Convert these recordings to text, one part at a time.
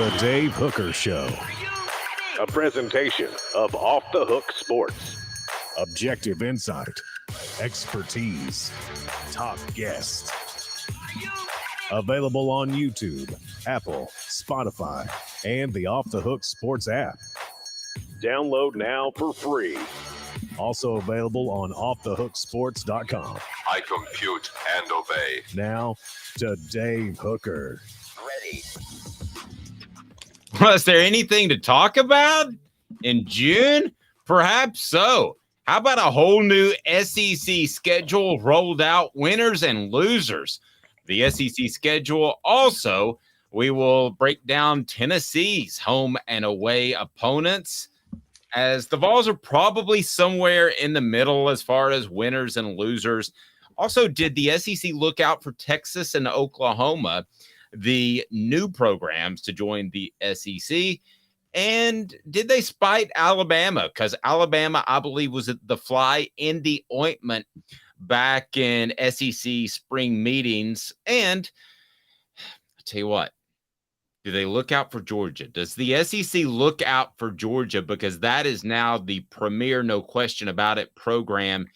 The Dave Hooker Show. A presentation of Off the Hook Sports. Objective insight, expertise, top guests. Available on YouTube, Apple, Spotify, and the Off the Hook Sports app. Download now for free. Also available on offthehooksports.com. I compute and obey. Now to Dave Hooker. Ready. Was there anything to talk about in June? Perhaps so. How about a whole new SEC schedule rolled out, winners and losers? The SEC schedule also, we will break down Tennessee's home and away opponents, as the Vols are probably somewhere in the middle as far as winners and losers. Also, did the SEC look out for Texas and Oklahoma, the new programs to join the SEC? And did they spite Alabama? Because Alabama, I believe, was the fly in the ointment back in SEC spring meetings. And I'll tell you what, do they look out for Georgia? Does the SEC look out for Georgia? Because that is now the premier, no question about it, program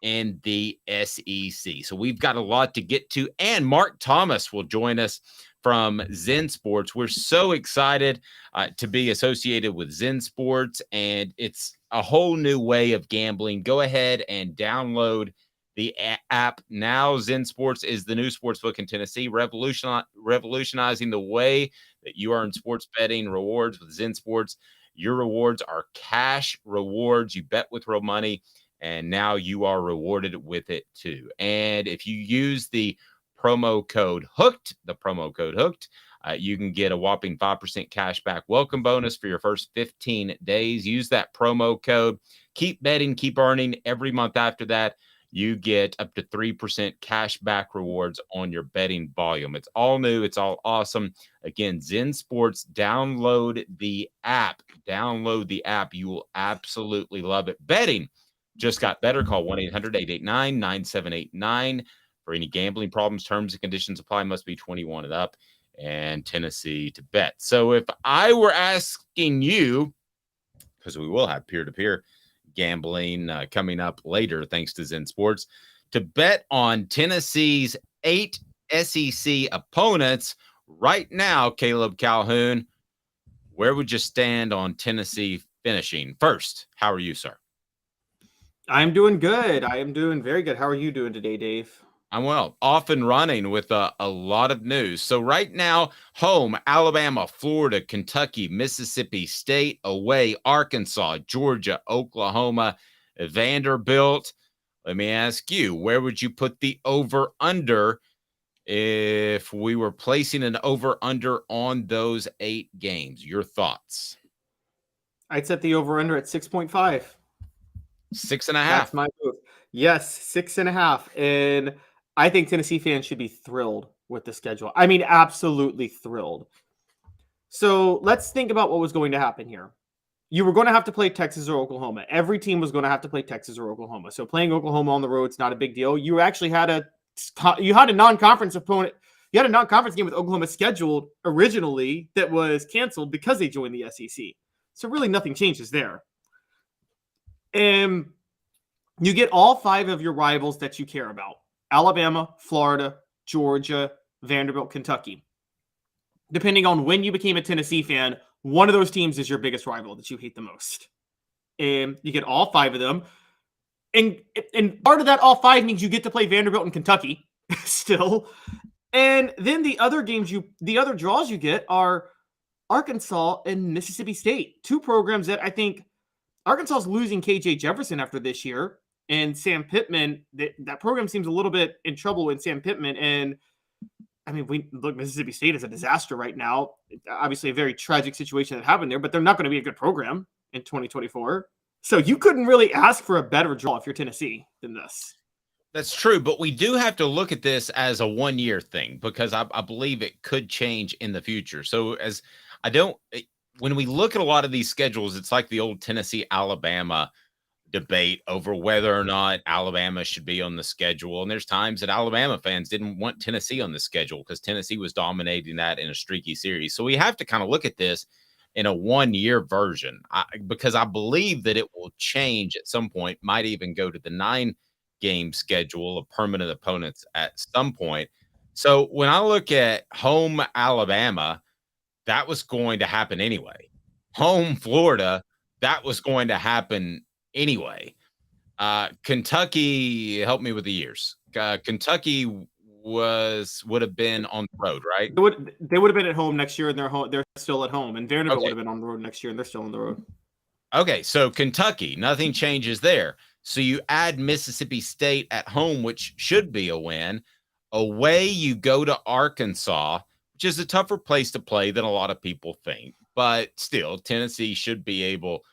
in the SEC. So we've got a lot to get to. And Mark Thomas will join us from ZenSports. We're so excited to be associated with ZenSports, and it's a whole new way of gambling. Go ahead and download the app now. ZenSports is the new sportsbook in Tennessee, revolutionizing the way that you earn sports betting rewards with ZenSports. Your rewards are cash rewards. You bet with real money, and now you are rewarded with it too. And if you use the promo code HOOKED, you can get a whopping 5% cash back welcome bonus for your first 15 days. Use that promo code. Keep betting, keep earning. Every month after that, you get up to 3% cash back rewards on your betting volume. It's all new. It's all awesome. Again, ZenSports, download the app. You will absolutely love it. Betting just got better. Call 1-800-889-9789 for any gambling problems. Terms and conditions apply. Must be 21 and up, and Tennessee to bet. So if I were asking you, because we will have peer-to-peer gambling coming up later, thanks to ZenSports, to bet on Tennessee's 8 SEC opponents right now, Caleb Calhoun, where would you stand on Tennessee finishing? First, how are you, sir? I'm doing good. I am doing very good. How are you doing today, Dave? I'm well, off and running with a lot of news. So right now, home, Alabama, Florida, Kentucky, Mississippi State, away, Arkansas, Georgia, Oklahoma, Vanderbilt. Let me ask you, where would you put the over-under if we were placing an over-under on those 8 games? Your thoughts? I'd set the over-under at 6.5. 6.5. That's my move. Yes, 6.5. And I think Tennessee fans should be thrilled with the schedule. I mean, absolutely thrilled. So let's think about what was going to happen here. You were going to have to play Texas or Oklahoma. Every team was going to have to play Texas or Oklahoma. So playing Oklahoma on the road is not a big deal. You actually had a non-conference opponent. You had a non-conference game with Oklahoma scheduled originally that was canceled because they joined the SEC. So really nothing changes there. And you get all 5 of your rivals that you care about. Alabama, Florida, Georgia, Vanderbilt, Kentucky. Depending on when you became a Tennessee fan, one of those teams is your biggest rival that you hate the most. And you get all 5 of them. And part of that, all 5 means you get to play Vanderbilt and Kentucky still. And then the other draws you get are Arkansas and Mississippi State. 2 programs that I think Arkansas is losing KJ Jefferson after this year. And Sam Pittman, that program seems a little bit in trouble with Sam Pittman. And I mean, Mississippi State is a disaster right now. Obviously, a very tragic situation that happened there, but they're not going to be a good program in 2024. So you couldn't really ask for a better draw if you're Tennessee than this. That's true, but we do have to look at this as a one-year thing because I believe it could change in the future. So when we look at a lot of these schedules, it's like the old Tennessee, Alabama debate over whether or not Alabama should be on the schedule. And there's times that Alabama fans didn't want Tennessee on the schedule because Tennessee was dominating that in a streaky series. So we have to kind of look at this in a 1-year version because I believe that it will change at some point, might even go to the 9-game schedule of permanent opponents at some point. So when I look at home Alabama, that was going to happen anyway. Home Florida, that was going to happen anyway. Kentucky, help me with the years. Kentucky would have been on the road, right? They would have been at home next year, and they're still at home. And Vanderbilt would have been on the road next year, and they're still on the road. Okay, so Kentucky, nothing changes there. So you add Mississippi State at home, which should be a win. Away, you go to Arkansas, which is a tougher place to play than a lot of people think. But still, Tennessee should be able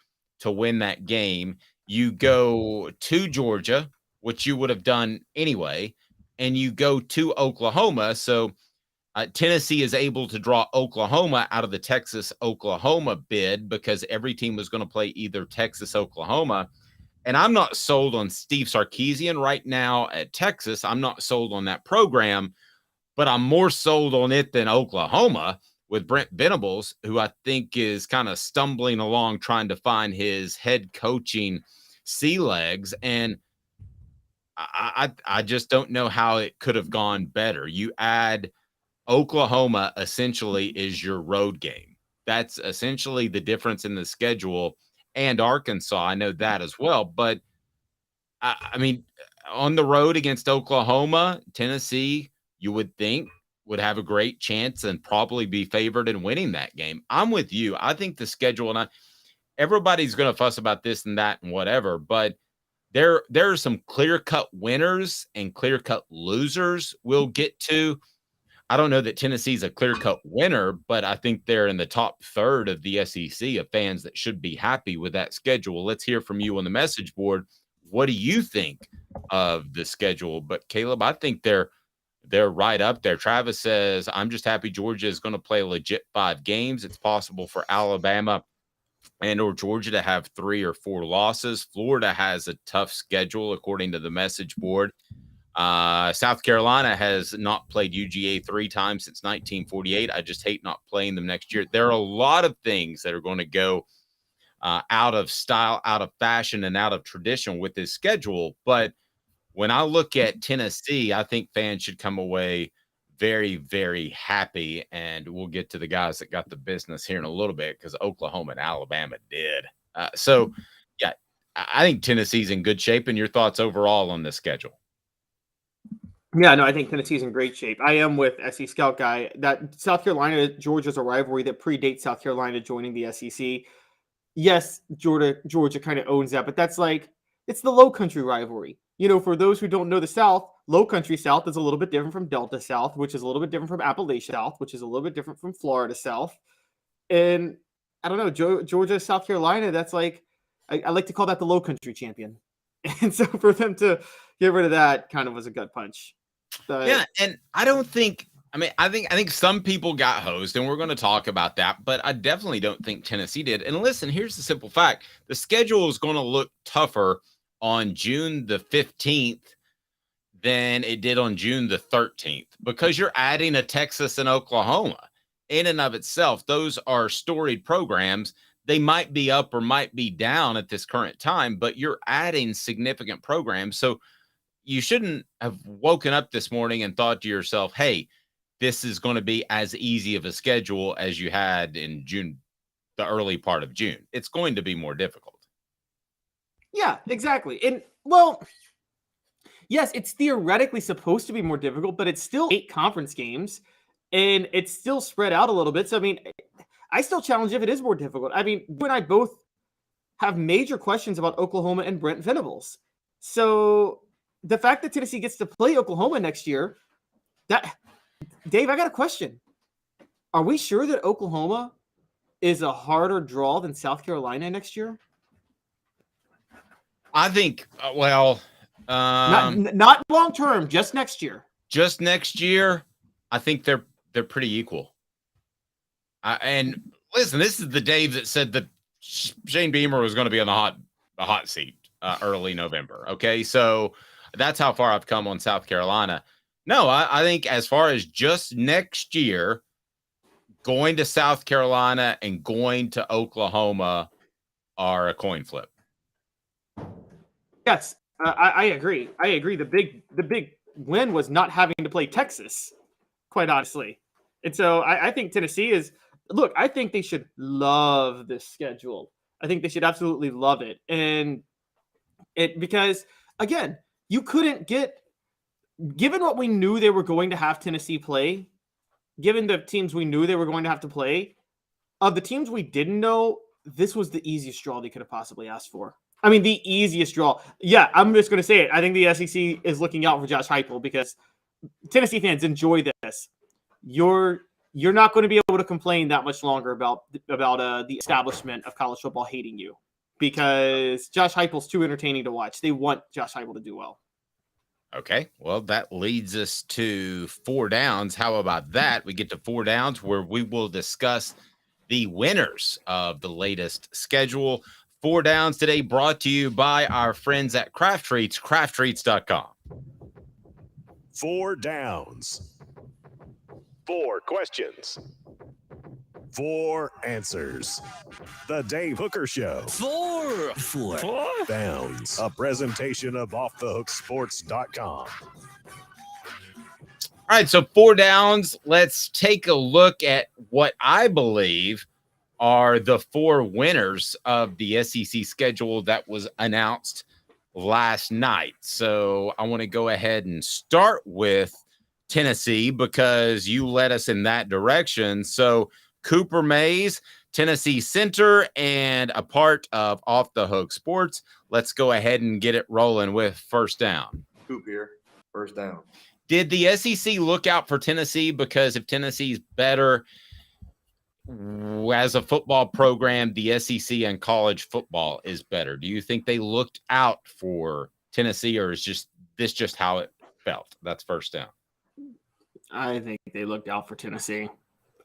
to win that game. You go to Georgia, which you would have done anyway, and you go to Oklahoma. So Tennessee is able to draw Oklahoma out of the Texas-Oklahoma bid because every team was going to play either Texas-Oklahoma. And I'm not sold on Steve Sarkisian right now at Texas. I'm not sold on that program, but I'm more sold on it than Oklahoma with Brent Venables, who I think is kind of stumbling along trying to find his head coaching sea legs. And I just don't know how it could have gone better. You add Oklahoma essentially is your road game. That's essentially the difference in the schedule. And Arkansas, I know that as well. But, I mean, on the road against Oklahoma, Tennessee, you would think, would have a great chance and probably be favored in winning that game. I'm with you. I think the schedule, and everybody's going to fuss about this and that and whatever, but there are some clear-cut winners and clear-cut losers we'll get to. I don't know that Tennessee's a clear-cut winner, but I think they're in the top third of the SEC of fans that should be happy with that schedule. Let's hear from you on the message board. What do you think of the schedule? But Caleb, I think they're right up there. Travis says, I'm just happy Georgia is going to play legit 5 games. It's possible for Alabama and or Georgia to have 3 or 4 losses. Florida has a tough schedule, according to the message board. South Carolina has not played UGA 3 times since 1948. I just hate not playing them next year. There are a lot of things that are going to go out of style, out of fashion, and out of tradition with this schedule. But when I look at Tennessee, I think fans should come away very, very happy. And we'll get to the guys that got the business here in a little bit because Oklahoma and Alabama did. So, yeah, I think Tennessee's in good shape. And your thoughts overall on the schedule? Yeah, no, I think Tennessee's in great shape. I am with SC Scout Guy. That South Carolina, Georgia's a rivalry that predates South Carolina joining the SEC. Yes, Georgia kind of owns that, but that's like, it's the low country rivalry. You know, for those who don't know the South, low country South is a little bit different from Delta South, which is a little bit different from Appalachia South, which is a little bit different from Florida South. And I don't know, Georgia, South Carolina, that's like, I like to call that the low country champion. And so for them to get rid of that kind of was a gut punch. Yeah, and I don't think, I think some people got hosed, and we're going to talk about that, but I definitely don't think Tennessee did. And listen, here's the simple fact. The schedule is going to look tougher on June the 15th than it did on June the 13th because you're adding a Texas and Oklahoma. In and of itself, those are storied programs. They might be up or might be down at this current time, but you're adding significant programs. So you shouldn't have woken up this morning and thought to yourself, hey, this is going to be as easy of a schedule as you had in June, the early part of June. It's going to be more difficult. Yeah, exactly. And well, yes, it's theoretically supposed to be more difficult, but it's still 8 conference games and it's still spread out a little bit. So, I mean, I still challenge if it is more difficult. I mean, you and I both have major questions about Oklahoma and Brent Venables. So the fact that Tennessee gets to play Oklahoma next year, Dave, I got a question. Are we sure that Oklahoma is a harder draw than South Carolina next year? I think, not long term, just next year. Just next year, I think they're pretty equal. And listen, this is the Dave that said that Shane Beamer was going to be on the hot seat early November. Okay, so that's how far I've come on South Carolina. No, I think as far as just next year, going to South Carolina and going to Oklahoma are a coin flip. Yes, I agree. I agree. The big win was not having to play Texas, quite honestly. And so I think Tennessee is look, I think they should love this schedule. I think they should absolutely love it. And because again, you couldn't get given what we knew they were going to have Tennessee play, given the teams we knew they were going to have to play, of the teams we didn't know, this was the easiest draw they could have possibly asked for. I mean, the easiest draw. Yeah, I'm just going to say it. I think the SEC is looking out for Josh Heupel because Tennessee fans enjoy this. You're not going to be able to complain that much longer about the establishment of college football hating you because Josh Heupel's too entertaining to watch. They want Josh Heupel to do well. Okay, well, that leads us to 4 downs. How about that? We get to 4 downs where we will discuss the winners of the latest schedule. 4 downs today brought to you by our friends at Craft Treats, crafttreats.com. 4 downs. 4 questions. 4 answers. The Dave Hooker Show. 4 Downs. A presentation of offthehooksports.com. All right, so 4 downs. Let's take a look at what I believe are the 4 winners of the SEC schedule that was announced last night. So I want to go ahead and start with Tennessee because you led us in that direction. So Cooper Mays, Tennessee Center, and a part of Off the Hook Sports. Let's go ahead and get it rolling with first down. Coop here, first down. Did the SEC look out for Tennessee? Because if Tennessee's better as a football program, the SEC and college football is better. Do you think they looked out for Tennessee, or is this just how it felt? That's first down. I think they looked out for Tennessee.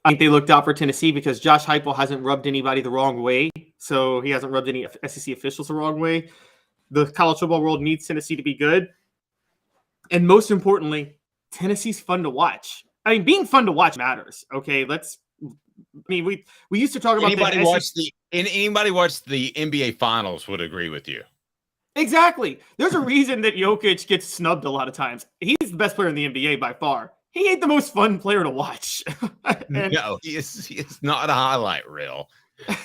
I think they looked out for Tennessee because Josh Heupel hasn't rubbed anybody the wrong way. So he hasn't rubbed any SEC officials the wrong way. The college football world needs Tennessee to be good. And most importantly, Tennessee's fun to watch. I mean, being fun to watch matters. Okay, we used to talk about anybody watch the NBA Finals would agree with you. Exactly. There's a reason that Jokic gets snubbed a lot of times. He's the best player in the NBA by far. He ain't the most fun player to watch. No, he is not a highlight reel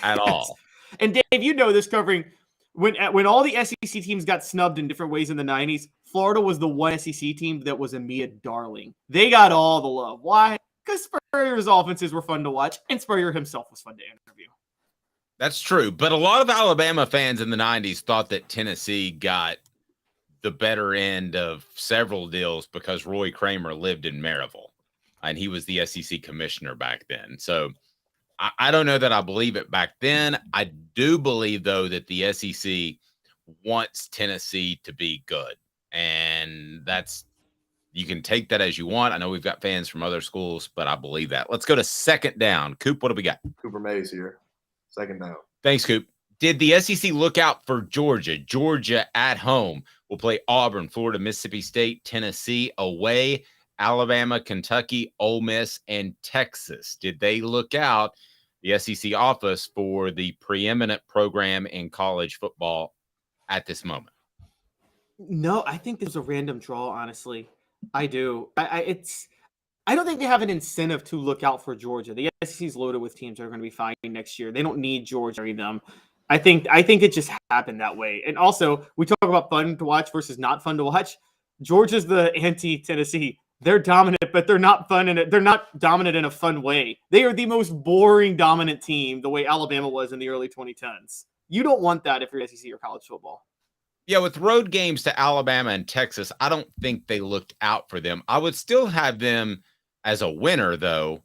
at all. And Dave, you know this covering when all the SEC teams got snubbed in different ways in the 90s, Florida was the one SEC team that was a Mia darling. They got all the love. Why? Because Spurrier's offenses were fun to watch, and Spurrier himself was fun to interview. That's true. But a lot of Alabama fans in the 90s thought that Tennessee got the better end of several deals because Roy Kramer lived in Maryville and he was the SEC commissioner back then. So I don't know that I believe it back then. I do believe, though, that the SEC wants Tennessee to be good. And you can take that as you want. I know we've got fans from other schools, but I believe that. Let's go to second down. Coop, what do we got? Cooper Mays here, second down. Thanks, Coop. Did the SEC look out for Georgia? Georgia at home will play Auburn, Florida, Mississippi State, Tennessee away, Alabama, Kentucky, Ole Miss, and Texas. Did they look out, the SEC office, for the preeminent program in college football at this moment? No, I think this was a random draw, honestly. I do. I don't think they have an incentive to look out for Georgia. The SEC is loaded with teams that are going to be fine next year. They don't need Georgia or them. I think it just happened that way. And also, we talk about fun to watch versus not fun to watch. Georgia's the anti-Tennessee. They're dominant, but they're not fun, and they're not dominant in a fun way. They are the most boring dominant team, the way Alabama was in the early 2010s. You don't want that if you're SEC or college football. Yeah, with road games to Alabama and Texas, I don't think they looked out for them. I would still have them as a winner, though.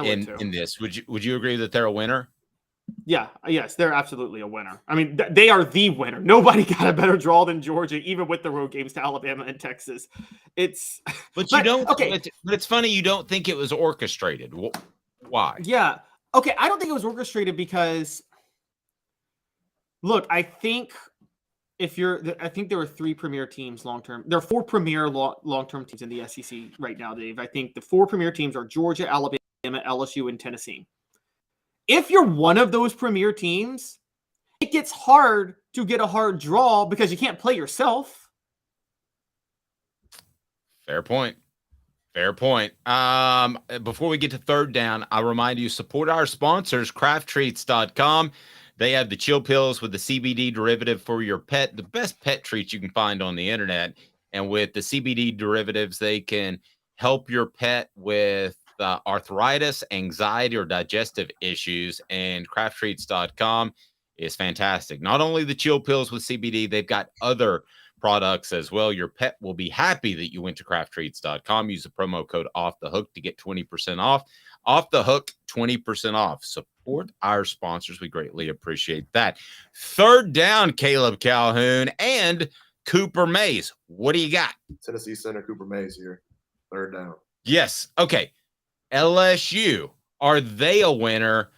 In this, would you agree that they're a winner? Yeah, yes, they're absolutely a winner. I mean, they are the winner. Nobody got a better draw than Georgia, even with the road games to Alabama and Texas. But you don't. Okay, but it's funny you don't think it was orchestrated. Why? Yeah. Okay, I don't think it was orchestrated because, look, I think I think there are 3 premier teams long-term. There are 4 premier long-term teams in the SEC right now, Dave. I think the 4 premier teams are Georgia, Alabama, LSU, and Tennessee. If you're one of those premier teams, it gets hard to get a hard draw because you can't play yourself. Fair point. Fair point. Before we get to third down, I remind you, support our sponsors, crafttreats.com. They have the chill pills with the CBD derivative for your pet, the best pet treats you can find on the internet. And with the CBD derivatives, they can help your pet with arthritis, anxiety, or digestive issues. And crafttreats.com is fantastic. Not only the chill pills with CBD, they've got other products as well. Your pet will be happy that you went to crafttreats.com. Use the promo code OFFTHEHOOK to get 20% off. Off the Hook, 20% off. Support our sponsors. We greatly appreciate that. Third down, Caleb Calhoun and Cooper Mays. What do you got? Tennessee center Cooper Mays here. Third down. Yes. Okay. LSU, are they a winner?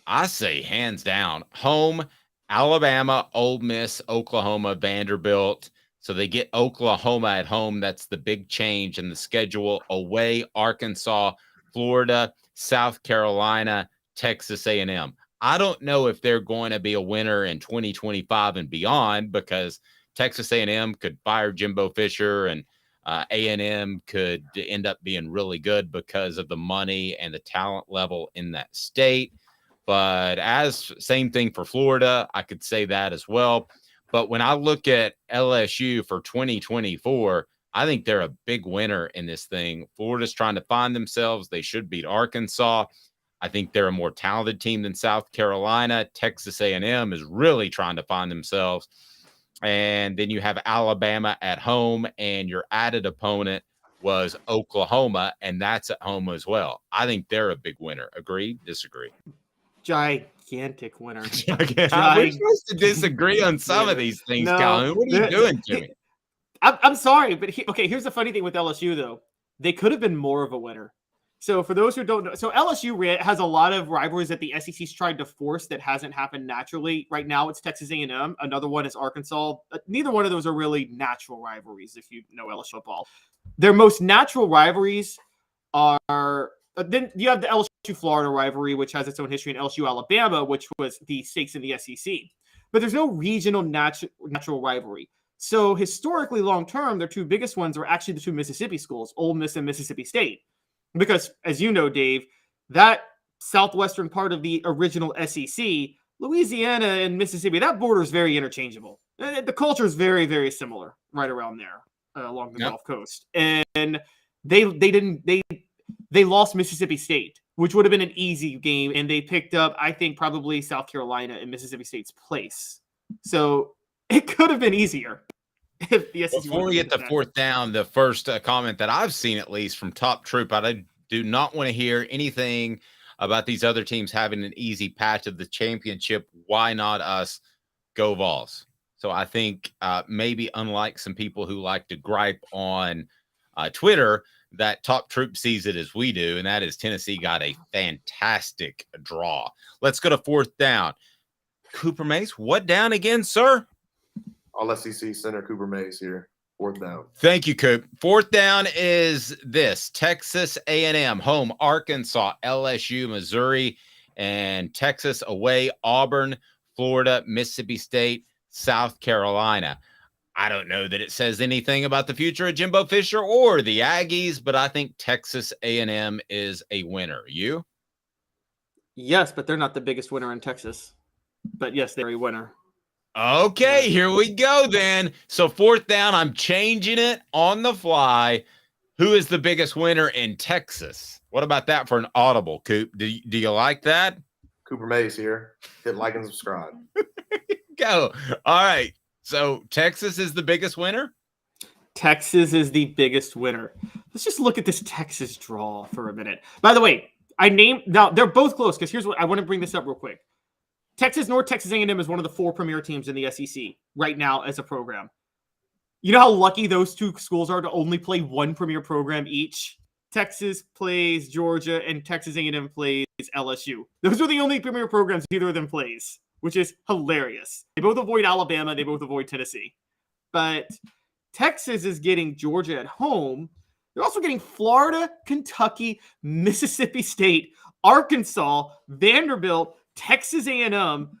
I say hands down. Home, Alabama, Ole Miss, Oklahoma, Vanderbilt. So they get Oklahoma at home. That's the big change in the schedule. Away, Arkansas, Florida, South Carolina, Texas A&M. I don't know if they're going to be a winner in 2025 and beyond, because Texas A&M could fire Jimbo Fisher, and A&M could end up being really good because of the money and the talent level in that state. But as same thing for Florida, I could say that as well. But when I look at LSU for 2024, I think they're a big winner in this thing. Florida's trying to find themselves. They should beat Arkansas. I think they're a more talented team than South Carolina. Texas A&M is really trying to find themselves. And then you have Alabama at home, and your added opponent was Oklahoma, and that's at home as well. I think they're a big winner. Agree? Disagree? Gigantic winner. We're supposed to disagree on some of these things, No, Calhoun. What are you doing to me? I'm sorry, but here's the funny thing with LSU, though. They could have been more of a winner. So for those who don't know, so LSU has a lot of rivalries that the SEC's tried to force that hasn't happened naturally. Right now, it's Texas A&M. Another one is Arkansas. Neither one of those are really natural rivalries, if you know LSU football. Their most natural rivalries are then you have the LSU Florida rivalry, which has its own history, and LSU Alabama, which was the stakes in the SEC. But there's no regional natural rivalry. So historically, long term, their 2 biggest ones are actually the 2 Mississippi schools, Ole Miss and Mississippi State. Because, as you know, Dave, that southwestern part of the original SEC, Louisiana and Mississippi, that border is very interchangeable. The culture is very, very similar right around there along the Gulf Coast. And they lost Mississippi State, which would have been an easy game, and they picked up, I think, probably South Carolina in Mississippi State's place. So it could have been easier. Before we get to fourth down, the first comment that I've seen, at least from Top Troop, I do not want to hear anything about these other teams having an easy patch of the championship. Why not us? Go Vols. So I think maybe unlike some people who like to gripe on Twitter, that Top Troop sees it as we do, and that is Tennessee got a fantastic draw. Let's go to fourth down. Cooper Mays, what down again, sir? All SEC center Cooper Mays here. Fourth down. Thank you, Coop. Fourth down is this: Texas A&M, home Arkansas, LSU, Missouri, and Texas away Auburn, Florida, Mississippi State, South Carolina. I don't know that it says anything about the future of Jimbo Fisher or the Aggies, but I think Texas A&M is a winner. You? Yes, but they're not the biggest winner in Texas. But yes, they're a winner. Okay, here we go then. So fourth down, I'm changing it on the fly. Who is the biggest winner in Texas? What about that for an audible, Coop? Do you like that? Cooper Mays here. Hit like and subscribe. Go. All right. So Texas is the biggest winner? Texas is the biggest winner. Let's just look at this Texas draw for a minute. By the way, now they're both close, because here's what I want to bring this up real quick. North Texas A&M is one of the 4 premier teams in the SEC right now as a program. You know how lucky those 2 schools are to only play 1 premier program each? Texas plays Georgia, and Texas A&M plays LSU. Those are the only premier programs either of them plays. which is hilarious. They both avoid Alabama. They both avoid Tennessee. But Texas is getting Georgia at home. They're also getting Florida, Kentucky, Mississippi State, Arkansas, Vanderbilt, Texas A&M,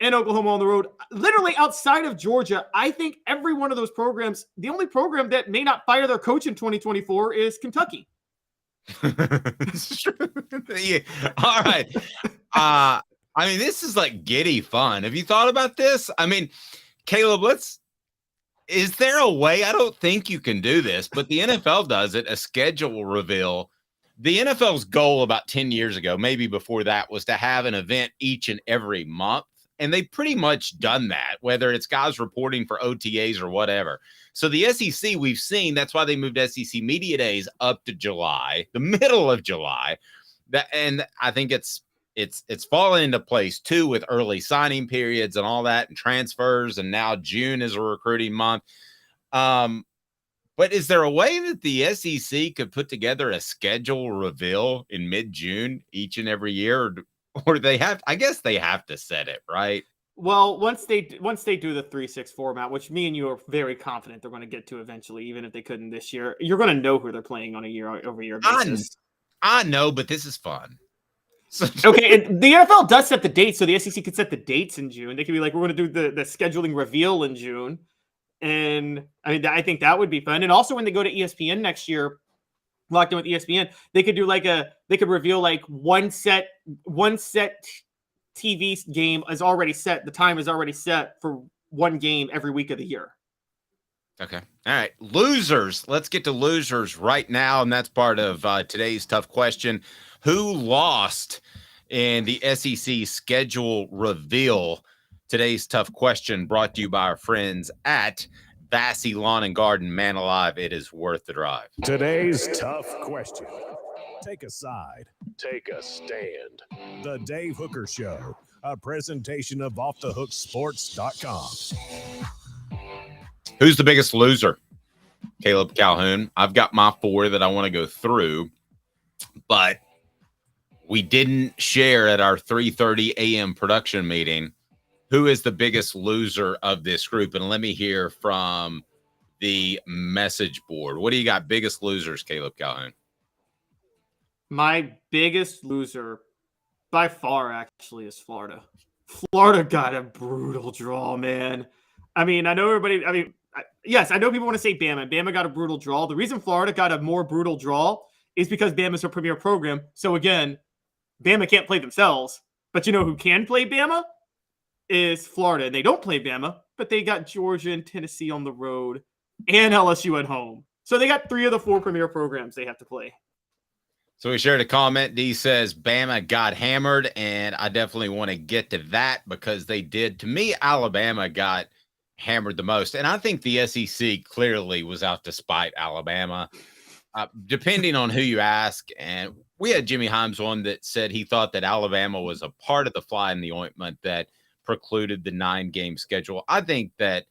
and Oklahoma on the road. Literally outside of Georgia, I think every one of those programs, the only program that may not fire their coach in 2024 is Kentucky. It's true. Yeah. All right. I mean, this is like giddy fun. Have you thought about this? I mean, Caleb, is there a way? I don't think you can do this, but the NFL does it, a schedule reveal. The NFL's goal about 10 years ago, maybe before that, was to have an event each and every month. And they've pretty much done that, whether it's guys reporting for OTAs or whatever. So the SEC, we've seen, that's why they moved SEC Media Days up to July, the middle of July. And I think it's fallen into place too with early signing periods and all that and transfers. And now June is a recruiting month. But is there a way that the SEC could put together a schedule reveal in mid-June each and every year? Or they have, I guess they have to set it, right? Well, once they do the 3-6 format, which me and you are very confident they're going to get to eventually, even if they couldn't this year, you're going to know who they're playing on a year-over-year basis. I know, but this is fun. Okay, and the NFL does set the dates, so the SEC could set the dates in June. They could be like, we're going to do the scheduling reveal in June. And I mean, I think that would be fun. And also when they go to ESPN next year, locked in with ESPN, they could do they could reveal like one set TV game is already set. The time is already set for one game every week of the year. Okay. All right. Losers. Let's get to losers right now. And that's part of today's tough question. Who lost in the SEC schedule reveal? Today's tough question brought to you by our friends at Vassy Lawn and Garden. Man alive, it is worth the drive. Today's tough question. Take a side. Take a stand. The Dave Hooker Show, a presentation of offthehooksports.com. Who's the biggest loser? Caleb Calhoun. I've got my 4 that I want to go through, but we didn't share at our 3:30 a.m. production meeting who is the biggest loser of this group. And let me hear from the message board. What do you got? Biggest losers, Caleb Calhoun? My biggest loser by far actually is Florida. Florida got a brutal draw, man. I mean, I know everybody, yes, I know people want to say Bama. Bama got a brutal draw. The reason Florida got a more brutal draw is because Bama's a premier program. So again, Bama can't play themselves. But you know who can play Bama? Is Florida. And they don't play Bama, but they got Georgia and Tennessee on the road and LSU at home. So they got 3 of the 4 premier programs they have to play. So we shared a comment. D says Bama got hammered, and I definitely want to get to that because they did. To me, Alabama got hammered the most, and I think the SEC clearly was out to spite Alabama, depending on who you ask. And we had Jimmy Himes on that said he thought that Alabama was a part of the fly in the ointment that precluded the 9-game schedule. I think that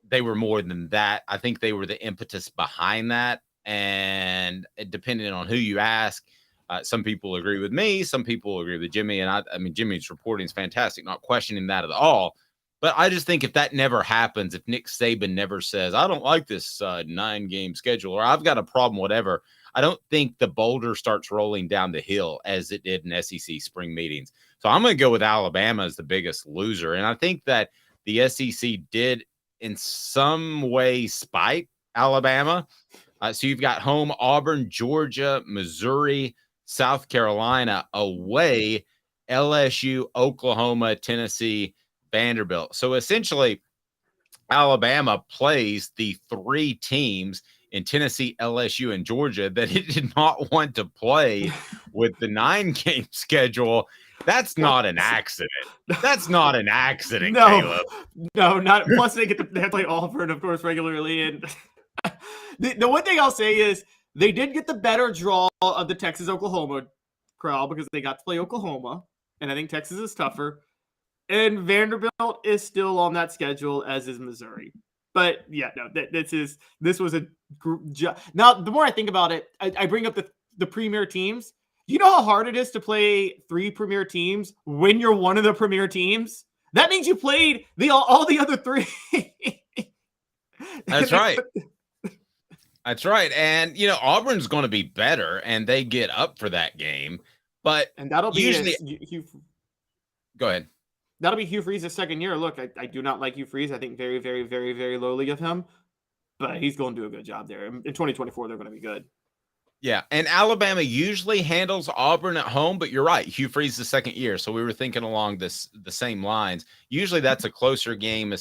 they were more than that. I think they were the impetus behind that. And depending on who you ask, some people agree with me, some people agree with Jimmy. And I mean, Jimmy's reporting is fantastic, not questioning that at all. But I just think if that never happens, if Nick Saban never says, I don't like this 9-game schedule, or I've got a problem, whatever, I don't think the boulder starts rolling down the hill as it did in SEC spring meetings. So I'm going to go with Alabama as the biggest loser. And I think that the SEC did in some way spite Alabama. So you've got home Auburn, Georgia, Missouri, South Carolina, away LSU, Oklahoma, Tennessee, Vanderbilt. So essentially, Alabama plays the 3 teams in Tennessee, LSU, and Georgia that it did not want to play with the 9-game schedule. That's not an accident. That's not an accident, Caleb. No, not. Plus, they have to play Auburn, of course, regularly. And the one thing I'll say is they did get the better draw of the Texas-Oklahoma crowd because they got to play Oklahoma, and I think Texas is tougher. And Vanderbilt is still on that schedule, as is Missouri. But yeah, no, this was a group. Now, the more I think about it, I bring up the premier teams. You know how hard it is to play 3 premier teams when you're one of the premier teams? That means you played all the other three. That's right. That's right. And, Auburn's going to be better, and they get up for that game. But and that'll be usually go ahead. That'll be Hugh Freeze's second year. Look, I do not like Hugh Freeze. I think very, very, very, very lowly of him. But he's going to do a good job there. In 2024, they're going to be good. Yeah, and Alabama usually handles Auburn at home, but you're right. Hugh Freeze the second year, so we were thinking along the same lines. Usually that's a closer game.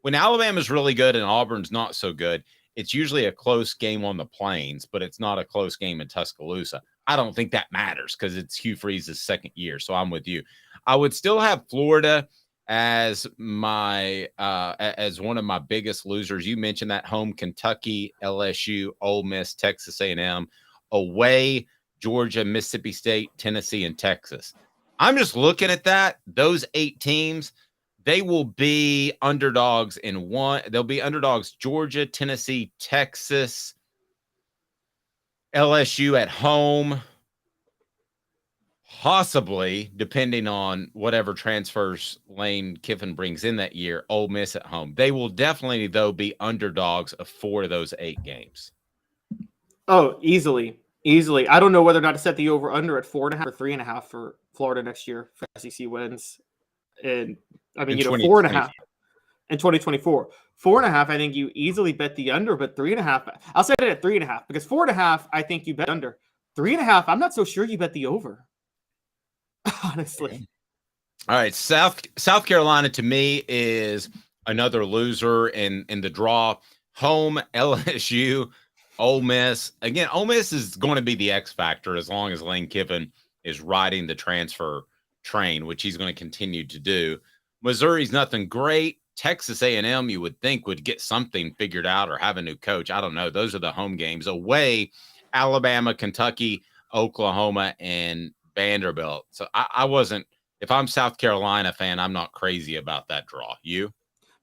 When Alabama's really good and Auburn's not so good, it's usually a close game on the Plains, but it's not a close game in Tuscaloosa. I don't think that matters because it's Hugh Freeze's second year, so I'm with you. I would still have Florida as my as one of my biggest losers. You mentioned that home: Kentucky, LSU, Ole Miss, Texas A&M, away Georgia, Mississippi State, Tennessee, and Texas. I'm just looking at that. Those 8 teams, they will be underdogs in one. They'll be underdogs: Georgia, Tennessee, Texas, LSU at home. Possibly, depending on whatever transfers Lane Kiffin brings in that year, Ole Miss at home. They will definitely, though, be underdogs of 4 of those 8 games. Oh, easily. I don't know whether or not to set the over-under at 4.5 or 3.5 for Florida next year for SEC wins. And, 4.5 in 2024. 4.5, I think you easily bet the under, but 3.5, I'll set it at 3.5 because 4.5, I think you bet under. 3.5, I'm not so sure you bet the over. Honestly. All right. South Carolina to me is another loser in the draw. Home, LSU, Ole Miss. Again, Ole Miss is going to be the X factor as long as Lane Kiffin is riding the transfer train, which he's going to continue to do. Missouri's nothing great. Texas A&M, you would think, would get something figured out or have a new coach. I don't know. Those are the home games. Away, Alabama, Kentucky, Oklahoma, and Vanderbilt. So I wasn't, if I'm South Carolina fan, I'm not crazy about that draw. You?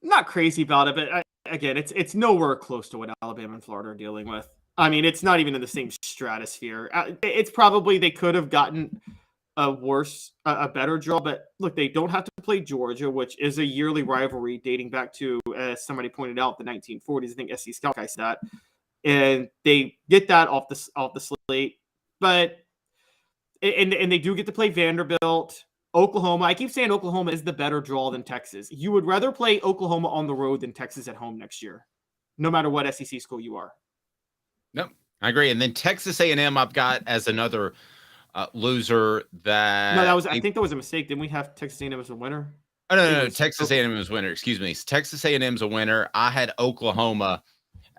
I'm not crazy about it, but again, it's nowhere close to what Alabama and Florida are dealing with. I mean, it's not even in the same stratosphere. It's probably they could have gotten a better draw, but look, they don't have to play Georgia, which is a yearly rivalry dating back to, as somebody pointed out, the 1940s. I think SC Scout guy said that, and they get that off the slate, but. And they do get to play Vanderbilt, Oklahoma. I keep saying Oklahoma is the better draw than Texas. You would rather play Oklahoma on the road than Texas at home next year, no matter what SEC school you are. No, I agree. And then Texas A&M I've got as another loser that... No, I think that was a mistake. Didn't we have Texas A&M as a winner? Oh, no. Texas A&M was a winner. Excuse me. Texas A&M's a winner. I had Oklahoma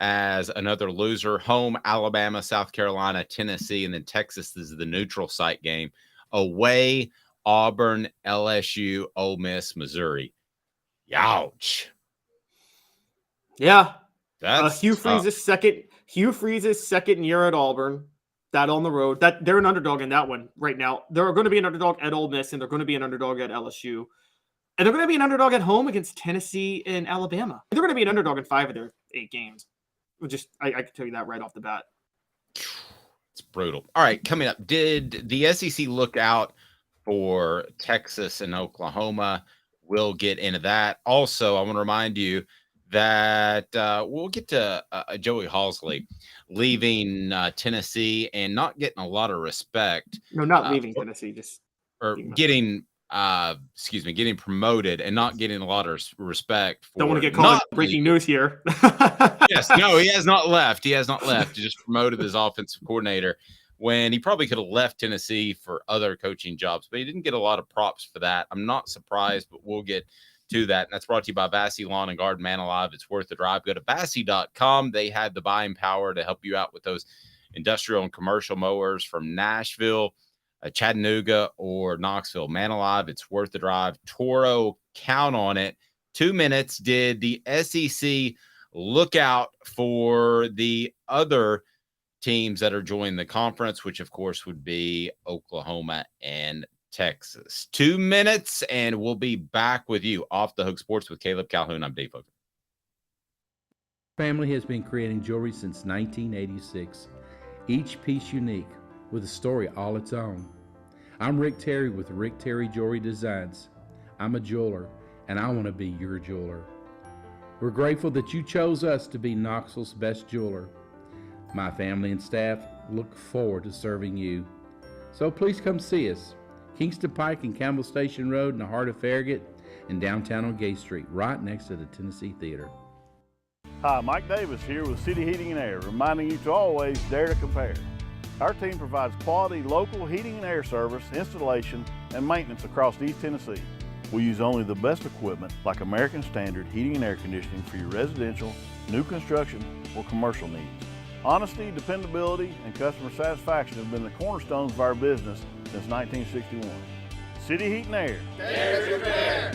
as another loser. Home, Alabama, South Carolina, Tennessee, and then Texas is the neutral site game. Away, Auburn, LSU, Ole Miss, Missouri. Youch. Yeah. That's Hugh Freeze's second year at Auburn. That on the road. That they're an underdog in that one right now. They're going to be an underdog at Ole Miss, and they're going to be an underdog at LSU. And they're going to be an underdog at home against Tennessee and Alabama. They're going to be an underdog in 5 of their 8 games. I can tell you that right off the bat. It's brutal. All right, coming up, did the SEC look out for Texas and Oklahoma? We'll get into that. Also, I want to remind you that we'll get to Joey Halzle leaving Tennessee and not getting a lot of respect. No, not leaving Tennessee, just getting getting promoted and not getting a lot of respect. Don't want to get called breaking news here. Yes, no, he has not left. He has not left. He just promoted as offensive coordinator when he probably could have left Tennessee for other coaching jobs, but he didn't get a lot of props for that. I'm not surprised, but we'll get to that. And that's brought to you by Vassy Lawn and Garden. Man alive, it's worth the drive. Go to Vassy.com. They had the buying power to help you out with those industrial and commercial mowers from Nashville, Chattanooga, or Knoxville. Man alive, it's worth the drive. Toro, count on it. 2 minutes. Did the SEC look out for the other teams that are joining the conference, which of course would be Oklahoma and Texas? 2 minutes, and we'll be back with you. Off the Hook Sports with Caleb Calhoun. I'm Dave Hooker. Family has been creating jewelry since 1986. Each piece unique, with a story all its own. I'm Rick Terry with Rick Terry Jewelry Designs. I'm a jeweler, and I want to be your jeweler. We're grateful that you chose us to be Knoxville's best jeweler. My family and staff look forward to serving you. So please come see us. Kingston Pike and Campbell Station Road in the heart of Farragut and downtown on Gay Street, right next to the Tennessee Theater. Hi, Mike Davis here with City Heating and Air, reminding you to always dare to compare. Our team provides quality local heating and air service, installation, and maintenance across East Tennessee. We use only the best equipment like American Standard heating and air conditioning for your residential, new construction, or commercial needs. Honesty, dependability, and customer satisfaction have been the cornerstones of our business since 1961. City Heat and Air. Dare to compare.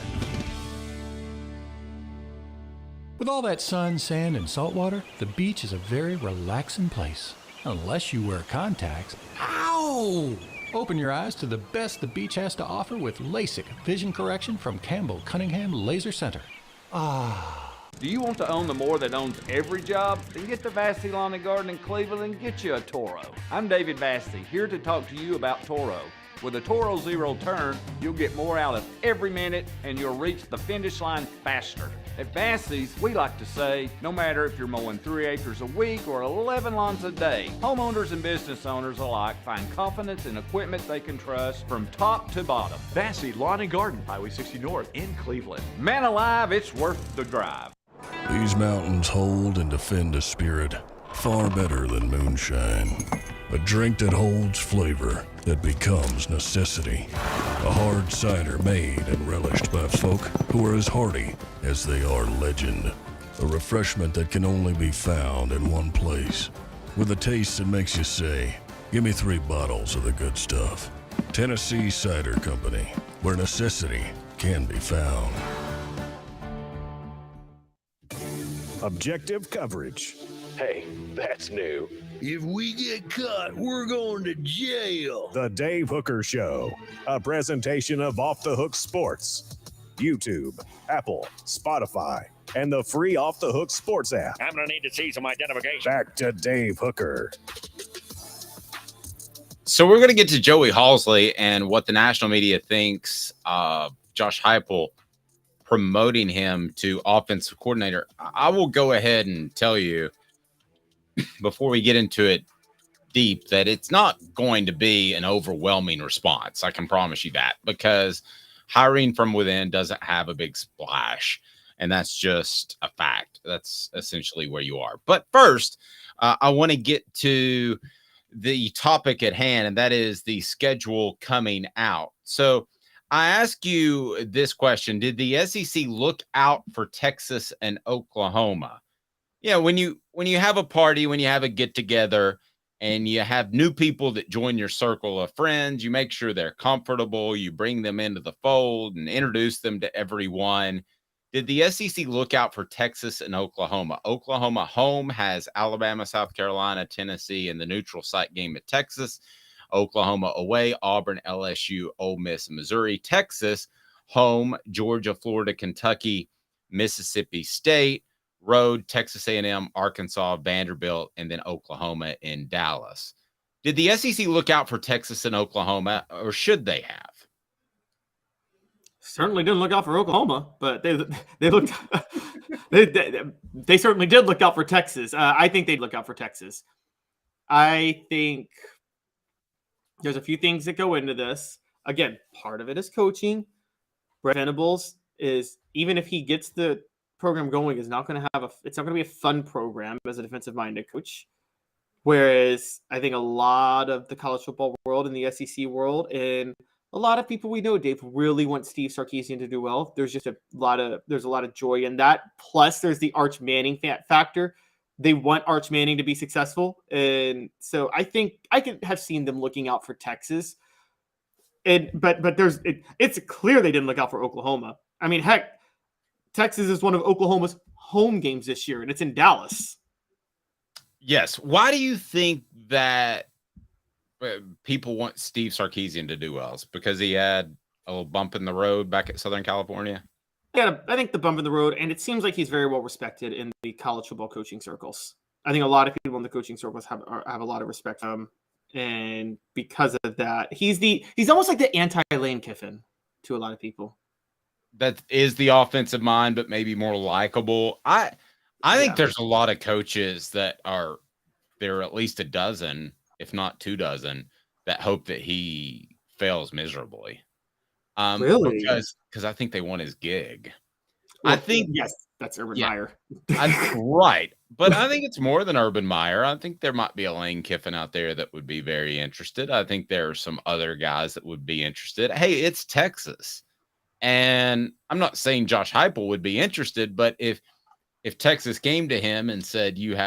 With all that sun, sand, and salt water, the beach is a very relaxing place. Unless you wear contacts. Ow! Open your eyes to the best the beach has to offer with LASIK vision correction from Campbell Cunningham Laser Center. Do you want to own the more that owns every job? Then get to Vassey Lawn and Garden in Cleveland and get you a Toro. I'm David Vassey, here to talk to you about Toro. With a Toro Zero Turn, you'll get more out of every minute and you'll reach the finish line faster. At Vassey's, we like to say, no matter if you're mowing 3 acres a week or 11 lawns a day, homeowners and business owners alike find confidence in equipment they can trust from top to bottom. Vassey Lawn and Garden, Highway 60 North in Cleveland. Man alive, it's worth the drive. These mountains hold and defend a spirit far better than moonshine. A drink that holds flavor, that becomes necessity. A hard cider made and relished by folk who are as hearty as they are legend. A refreshment that can only be found in one place. With a taste that makes you say, give me 3 bottles of the good stuff. Tennessee Cider Company, where necessity can be found. Objective coverage. Hey, that's new. If we get caught, we're going to jail. The Dave Hooker Show, a presentation of Off the Hook Sports. YouTube, Apple, Spotify, and the free Off the Hook Sports app. I'm going to need to see some identification. Back to Dave Hooker. So we're going to get to Joey Halzle and what the national media thinks of Josh Heupel promoting him to offensive coordinator. I will go ahead and tell you, before we get into it deep, that it's not going to be an overwhelming response. I can promise you that, because hiring from within doesn't have a big splash, and that's just a fact. That's essentially where you are. But first, I want to get to the topic at hand, and that is the schedule coming out. So I ask you this question: did the SEC look out for Texas and Oklahoma? Yeah, when you have a party, when you have a get together and you have new people that join your circle of friends, you make sure they're comfortable, you bring them into the fold and introduce them to everyone. Did the SEC look out for Texas and Oklahoma? Oklahoma home has Alabama, South Carolina, Tennessee, and the neutral site game at Texas. Oklahoma away, Auburn, LSU, Ole Miss, Missouri. Texas home, Georgia, Florida, Kentucky, Mississippi State. Road, Texas A&M, Arkansas, Vanderbilt, and then Oklahoma in Dallas. Did the SEC look out for Texas and Oklahoma, or should they have? Certainly didn't look out for Oklahoma, but they looked they certainly did look out for Texas. I think they'd look out for Texas. I think there's a few things that go into this. Again, part of it is coaching. Brett Venables is, even if he gets the program going, is not going to have it's not going to be a fun program as a defensive minded coach. Whereas I think a lot of the college football world and the SEC world and a lot of people we know, Dave, really want Steve Sarkisian to do well. There's just a lot of joy in that. Plus there's the Arch Manning factor. They want Arch Manning to be successful. And so I think I could have seen them looking out for Texas. But it's clear they didn't look out for Oklahoma. I mean, heck, Texas is one of Oklahoma's home games this year, and it's in Dallas. Yes. Why do you think that people want Steve Sarkisian to do well? It's because he had a little bump in the road back at Southern California? Yeah, I think the bump in the road, and it seems like he's very well respected in the college football coaching circles. I think a lot of people in the coaching circles have a lot of respect for him, and because of that, he's almost like the anti-Lane Kiffin to a lot of people. that is the offensive mind, but maybe more likable. I think there's a lot of coaches that are there are at least a dozen, if not 2 dozen, that hope that he fails miserably. Really? Because I think they want his gig. Well, I think yes, that's Urban Meyer. right. But I think it's more than Urban Meyer. I think there might be a Lane Kiffin out there that would be very interested. I think there are some other guys that would be interested. Hey, it's Texas. And I'm not saying Josh Heupel would be interested, but if Texas came to him and said, you've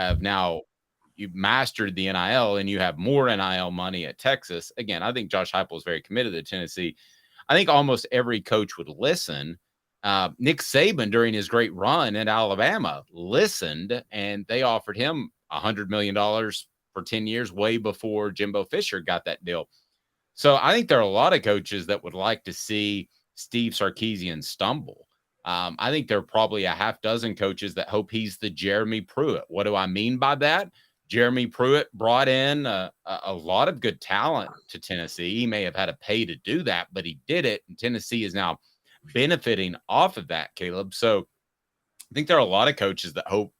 mastered the NIL and you have more NIL money at Texas, again, I think Josh Heupel is very committed to Tennessee. I think almost every coach would listen. Nick Saban, during his great run at Alabama, listened, and they offered him $100 million for 10 years, way before Jimbo Fisher got that deal. So I think there are a lot of coaches that would like to see Steve Sarkisian stumble. I think there are probably a half dozen coaches that hope he's the Jeremy Pruitt. What do I mean by that? Jeremy Pruitt brought in a lot of good talent to Tennessee. He may have had to pay to do that, but he did it. And Tennessee is now benefiting off of that, Caleb. So I think there are a lot of coaches that hope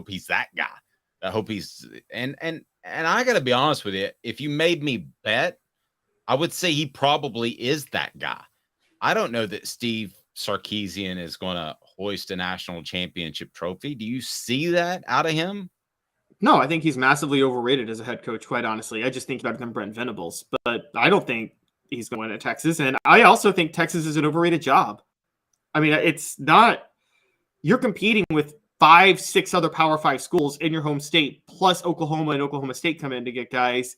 he's that guy. That hope he's and I got to be honest with you. If you made me bet, I would say he probably is that guy. I don't know that Steve Sarkisian is going to hoist a national championship trophy. Do you see that out of him? No, I think he's massively overrated as a head coach, quite honestly. I just think better than Brent Venables, but I don't think he's going to win at Texas. And I also think Texas is an overrated job. I mean, it's not, you're competing with 5-6 other Power 5 schools in your home state, plus Oklahoma and Oklahoma State come in to get guys.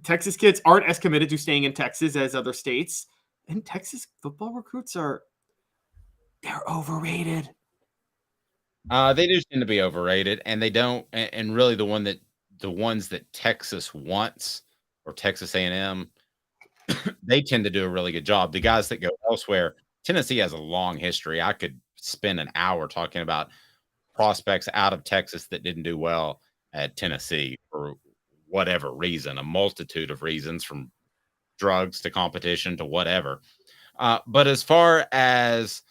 Texas kids aren't as committed to staying in Texas as other states. And Texas football recruits they're overrated. They do tend to be overrated, and they don't. And really, the ones that Texas wants, or Texas A&M, they tend to do a really good job. The guys that go elsewhere, Tennessee has a long history. I could spend an hour talking about prospects out of Texas that didn't do well at Tennessee for whatever reason, a multitude of reasons, from drugs to competition to whatever. But as far as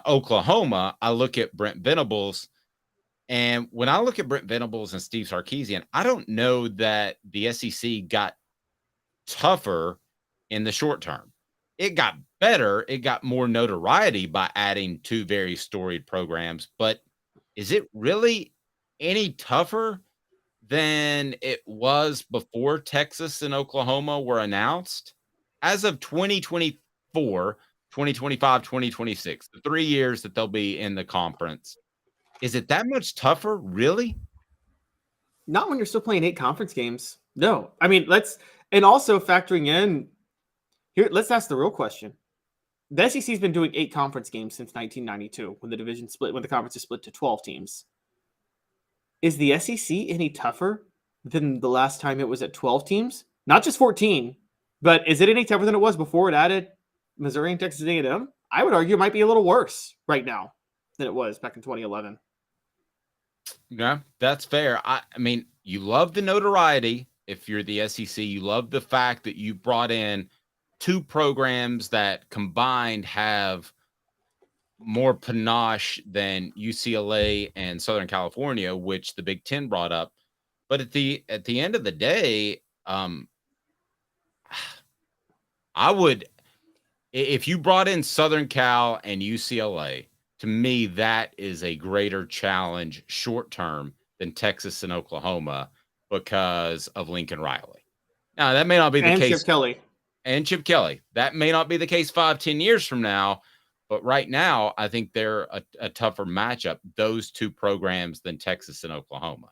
Oklahoma, I look at Brent Venables, and when I look at Brent Venables and Steve Sarkisian, I don't know that the SEC got tougher in the short term. It got better. It got more notoriety by adding 2 very storied programs. But is it really any tougher than it was before Texas and Oklahoma were announced? As of 2024, 2025, 2026, the 3 years that they'll be in the conference, is it that much tougher, really? Not when you're still playing 8 conference games. No. I mean, and also factoring in here, let's ask the real question. The SEC's been doing 8 conference games since 1992, when the conference is split to 12 teams. Is the SEC any tougher than the last time it was at 12 teams? Not just 14, but is it any tougher than it was before it added Missouri and Texas A&M? I would argue it might be a little worse right now than it was back in 2011. Yeah, that's fair. I mean, you love the notoriety. If you're the SEC, you love the fact that you brought in 2 programs that combined have more panache than UCLA and Southern California, which the Big Ten brought up. But at the end of the day, I would, if you brought in Southern Cal and UCLA, to me, that is a greater challenge short term than Texas and Oklahoma because of Lincoln Riley. Now, that may not be the case. Chip Kelly. That may not be the case 5-10 years from now. But right now, I think they're a tougher matchup, those 2 programs, than Texas and Oklahoma.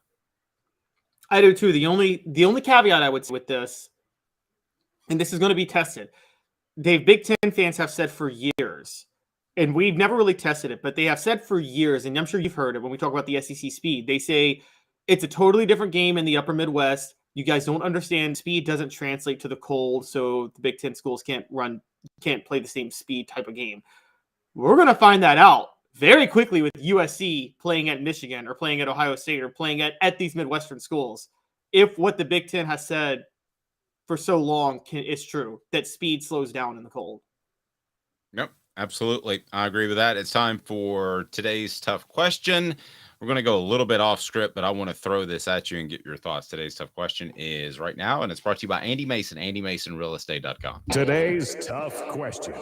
I do too. The only caveat I would say with this, and this is going to be tested, Big Ten fans have said for years, and we've never really tested it, but they have said for years, and I'm sure you've heard it when we talk about the SEC speed, they say it's a totally different game in the upper Midwest. You guys don't understand. Speed doesn't translate to the cold, so the Big Ten schools can't play the same speed type of game. We're going to find that out very quickly with USC playing at Michigan or playing at Ohio State or playing at these Midwestern schools. If what the Big Ten has said for so long is true, that speed slows down in the cold. Yep. Absolutely. I agree with that. It's time for today's tough question. We're going to go a little bit off script, but I want to throw this at you and get your thoughts. Today's tough question is right now, and it's brought to you by Andy Mason, AndyMasonRealEstate.com. Today's tough question.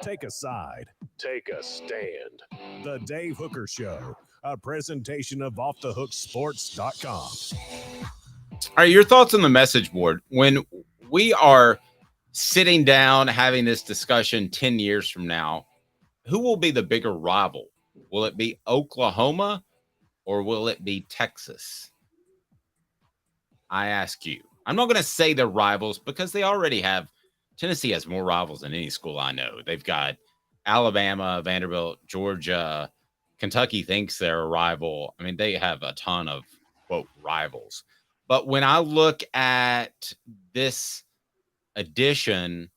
Take a side. Take a stand. The Dave Hooker Show, a presentation of OffTheHookSports.com. All right, your thoughts on the message board. When we are sitting down having this discussion 10 years from now, who will be the bigger rival? Will it be Oklahoma or will it be Texas? I ask you. I'm not going to say they're rivals because they already have. Tennessee has more rivals than any school I know. They've got Alabama, Vanderbilt, Georgia. Kentucky thinks they're a rival. I mean, they have a ton of, quote, rivals. But when I look at this edition,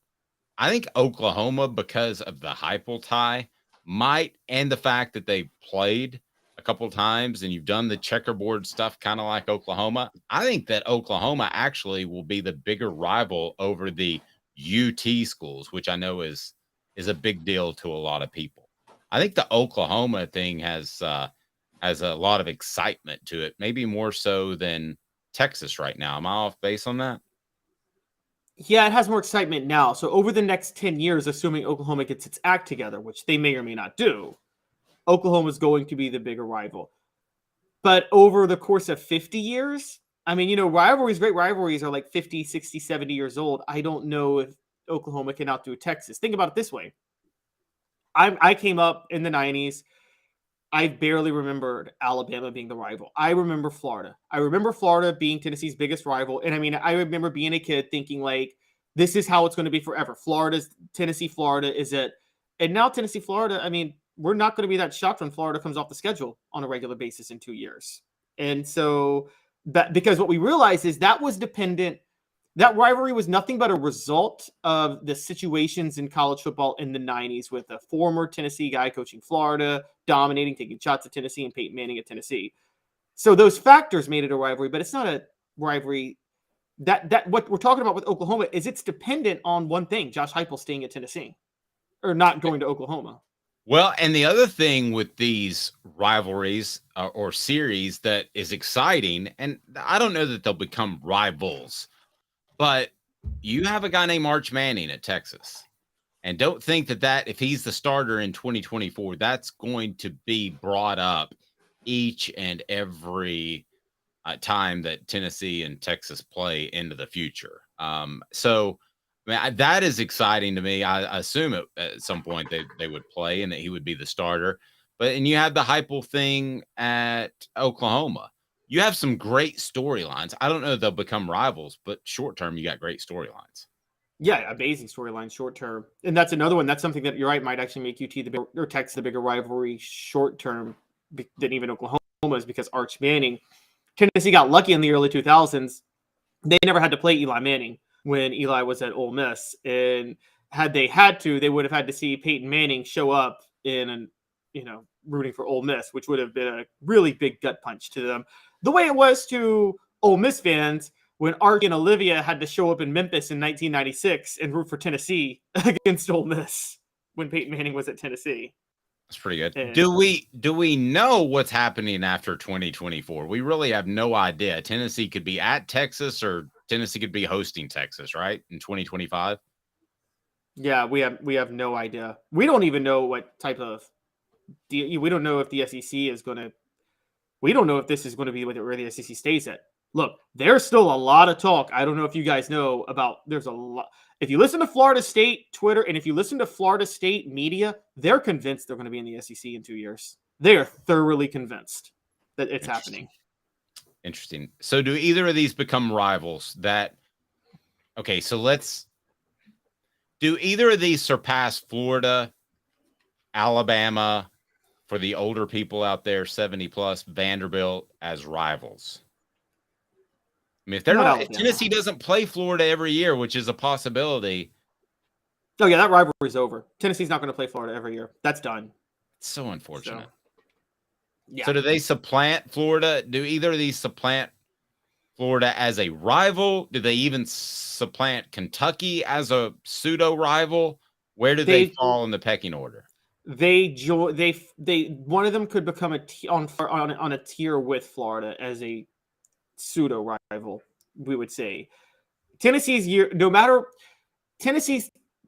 I think Oklahoma, because of the Heupel tie, might, and the fact that they played a couple times and you've done the checkerboard stuff kind of like Oklahoma, I think that Oklahoma actually will be the bigger rival over the UT schools, which I know is a big deal to a lot of people. I think the Oklahoma thing has a lot of excitement to it, maybe more so than Texas right now. Am I off base on that? Yeah, it has more excitement now. So over the next 10 years, assuming Oklahoma gets its act together, which they may or may not do, Oklahoma is going to be the bigger rival. But over the course of 50 years, I mean, rivalries, great rivalries are like 50, 60, 70 years old. I don't know if Oklahoma can outdo Texas. Think about it this way. I came up in the 90s. I barely remembered Alabama being the rival. I remember Florida. I remember Florida being Tennessee's biggest rival. And I mean, I remember being a kid thinking like, this is how it's going to be forever. Tennessee, Florida is it. And now Tennessee, Florida, I mean, we're not going to be that shocked when Florida comes off the schedule on a regular basis in 2 years. And so because what we realized is that rivalry was nothing but a result of the situations in college football in the 90s with a former Tennessee guy coaching Florida, dominating, taking shots at Tennessee, and Peyton Manning at Tennessee. So those factors made it a rivalry, but it's not a rivalry. That what we're talking about with Oklahoma is it's dependent on one thing, Josh Heupel staying at Tennessee or not going to Oklahoma. Well, and the other thing with these rivalries or series that is exciting, and I don't know that they'll become rivals, but you have a guy named Arch Manning at Texas. And don't think that if he's the starter in 2024, that's going to be brought up each and every time that Tennessee and Texas play into the future. So I mean, that is exciting to me. I assume at some point they would play and that he would be the starter. And you have the Heupel thing at Oklahoma. You have some great storylines. I don't know if they'll become rivals, but short term, you got great storylines. Yeah, amazing storyline short term. And that's another one. That's something that you're right might actually make UT or Texas the bigger rivalry short term than even Oklahoma is because Arch Manning. Tennessee got lucky in the early 2000s. They never had to play Eli Manning when Eli was at Ole Miss. And had they had to, they would have had to see Peyton Manning show up in rooting for Ole Miss, which would have been a really big gut punch to them. The way it was to Ole Miss fans when Arch and Olivia had to show up in Memphis in 1996 and root for Tennessee against Ole Miss when Peyton Manning was at Tennessee. That's pretty good. And do we know what's happening after 2024? We really have no idea. Tennessee could be at Texas or Tennessee could be hosting Texas, right? In 2025? Yeah, we have no idea. We don't even know what type of we don't know if the SEC is going to we don't know if this is going to be where the SEC stays at. Look, there's still a lot of talk. I don't know if you guys know about there's a lot. If you listen to Florida State Twitter and if you listen to Florida State media, they're convinced they're going to be in the SEC in 2 years. They are thoroughly convinced that it's happening. Interesting. So do either of these become rivals do either of these surpass Florida, Alabama, for the older people out there, 70 plus, Vanderbilt as rivals? I mean, if Tennessee doesn't play Florida every year, which is a possibility. Oh yeah, that rivalry's over. Tennessee's not going to play Florida every year. That's done. It's so unfortunate. Yeah. So do they supplant Florida? Do either of these supplant Florida as a rival? Do they even supplant Kentucky as a pseudo rival? Where do they fall in the pecking order? They one of them could become on a tier with Florida as a pseudo rival, we would say. Tennessee's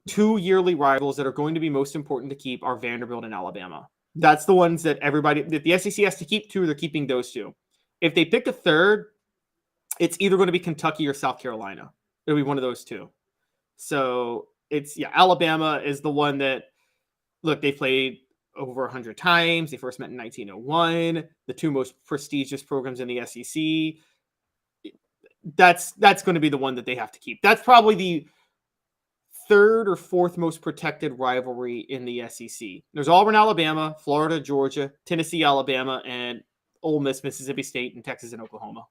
two yearly rivals that are going to be most important to keep are Vanderbilt and Alabama. That's the ones that the SEC has to keep. They're keeping those two. If they pick a third, it's either going to be Kentucky or South Carolina. It'll be one of those two. So Alabama is the one that, look, they played over 100 times. They first met in 1901. The two most prestigious programs in the SEC. That's going to be the one that they have to keep. That's probably the third or fourth most protected rivalry in the SEC. There's Auburn, Alabama, Florida, Georgia, Tennessee, Alabama, and Ole Miss, Mississippi State, and Texas and Oklahoma.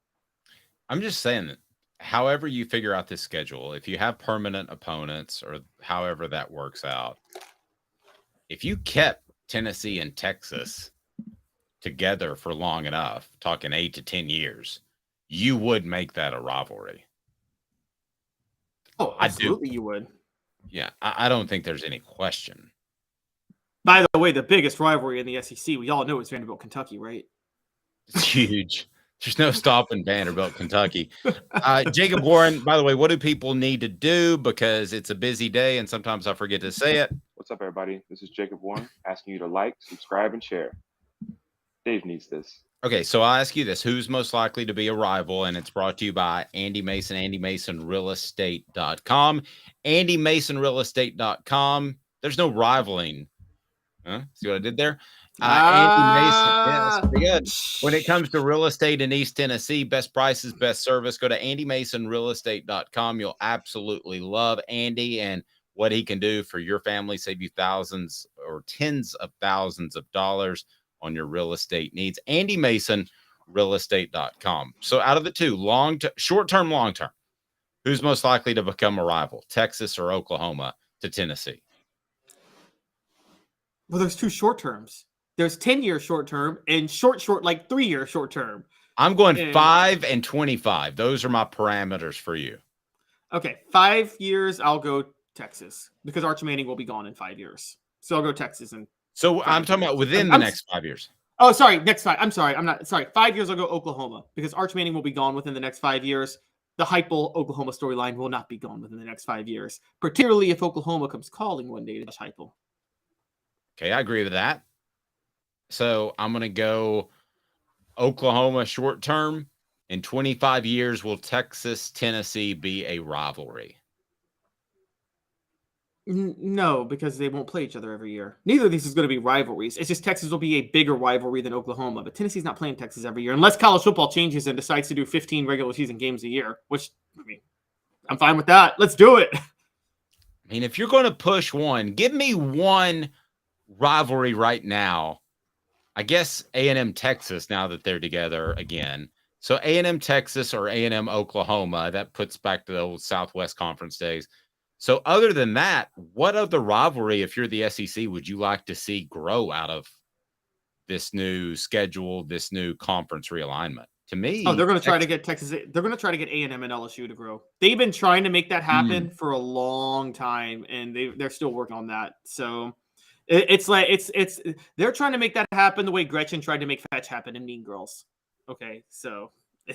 I'm just saying that however you figure out this schedule, if you have permanent opponents or however that works out, if you kept Tennessee and Texas together for long enough, talking 8 to 10 years, you would make that a rivalry. Oh, absolutely you would. Yeah, I don't think there's any question. By the way, the biggest rivalry in the SEC, we all know, is Vanderbilt, Kentucky, right? It's huge. There's no stopping Vanderbilt, Kentucky. Jacob Warren, by the way, what do people need to do? Because it's a busy day and sometimes I forget to say it. What's up, everybody? This is Jacob Warren asking you to like, subscribe, and share. Dave needs this. Okay, so I'll ask you this. Who's most likely to be a rival? And it's brought to you by Andy Mason, AndyMasonRealEstate.com. AndyMasonRealEstate.com. There's no rivaling. Huh? See what I did there? Andy Mason. Yeah, that's pretty good. When it comes to real estate in East Tennessee, best prices, best service, go to AndyMasonRealEstate.com. You'll absolutely love Andy and what he can do for your family, save you thousands or tens of thousands of dollars on your real estate needs. AndyMasonRealEstate.com. So out of the two, short-term, long-term, who's most likely to become a rival, Texas or Oklahoma to Tennessee? Well, there's two short terms. There's 10-year short term and short, like 3-year short term. I'm going 5 and 25. Those are my parameters for you. Okay, 5 years, I'll go Texas because Arch Manning will be gone in 5 years. So I'll go Texas. So I'm talking about within the next 5 years. Oh, sorry. Next 5. I'm sorry. 5 years, I'll go Oklahoma because Arch Manning will be gone within the next 5 years. The Heupel Oklahoma storyline will not be gone within the next 5 years, particularly if Oklahoma comes calling one day to Heupel. Okay, I agree with that. So I'm going to go Oklahoma short term. In 25 years, will Texas, Tennessee be a rivalry? No, because they won't play each other every year. Neither of these is going to be rivalries. It's just Texas will be a bigger rivalry than Oklahoma. But Tennessee's not playing Texas every year unless college football changes and decides to do 15 regular season games a year, which, I mean, I'm fine with that. Let's do it. I mean, if you're going to push one, give me one rivalry right now. I guess A&M Texas, now that they're together again. So A&M Texas or A&M Oklahoma, that puts back to the old Southwest Conference days. So other than that, what other rivalry, if you're the SEC, would you like to see grow out of this new schedule, this new conference realignment? To me, they're going to try to get Texas. They're going to try to get A&M and LSU to grow. They've been trying to make that happen for a long time, and they're still working on that. So it's like they're trying to make that happen the way Gretchen tried to make Fetch happen in Mean Girls. Okay, so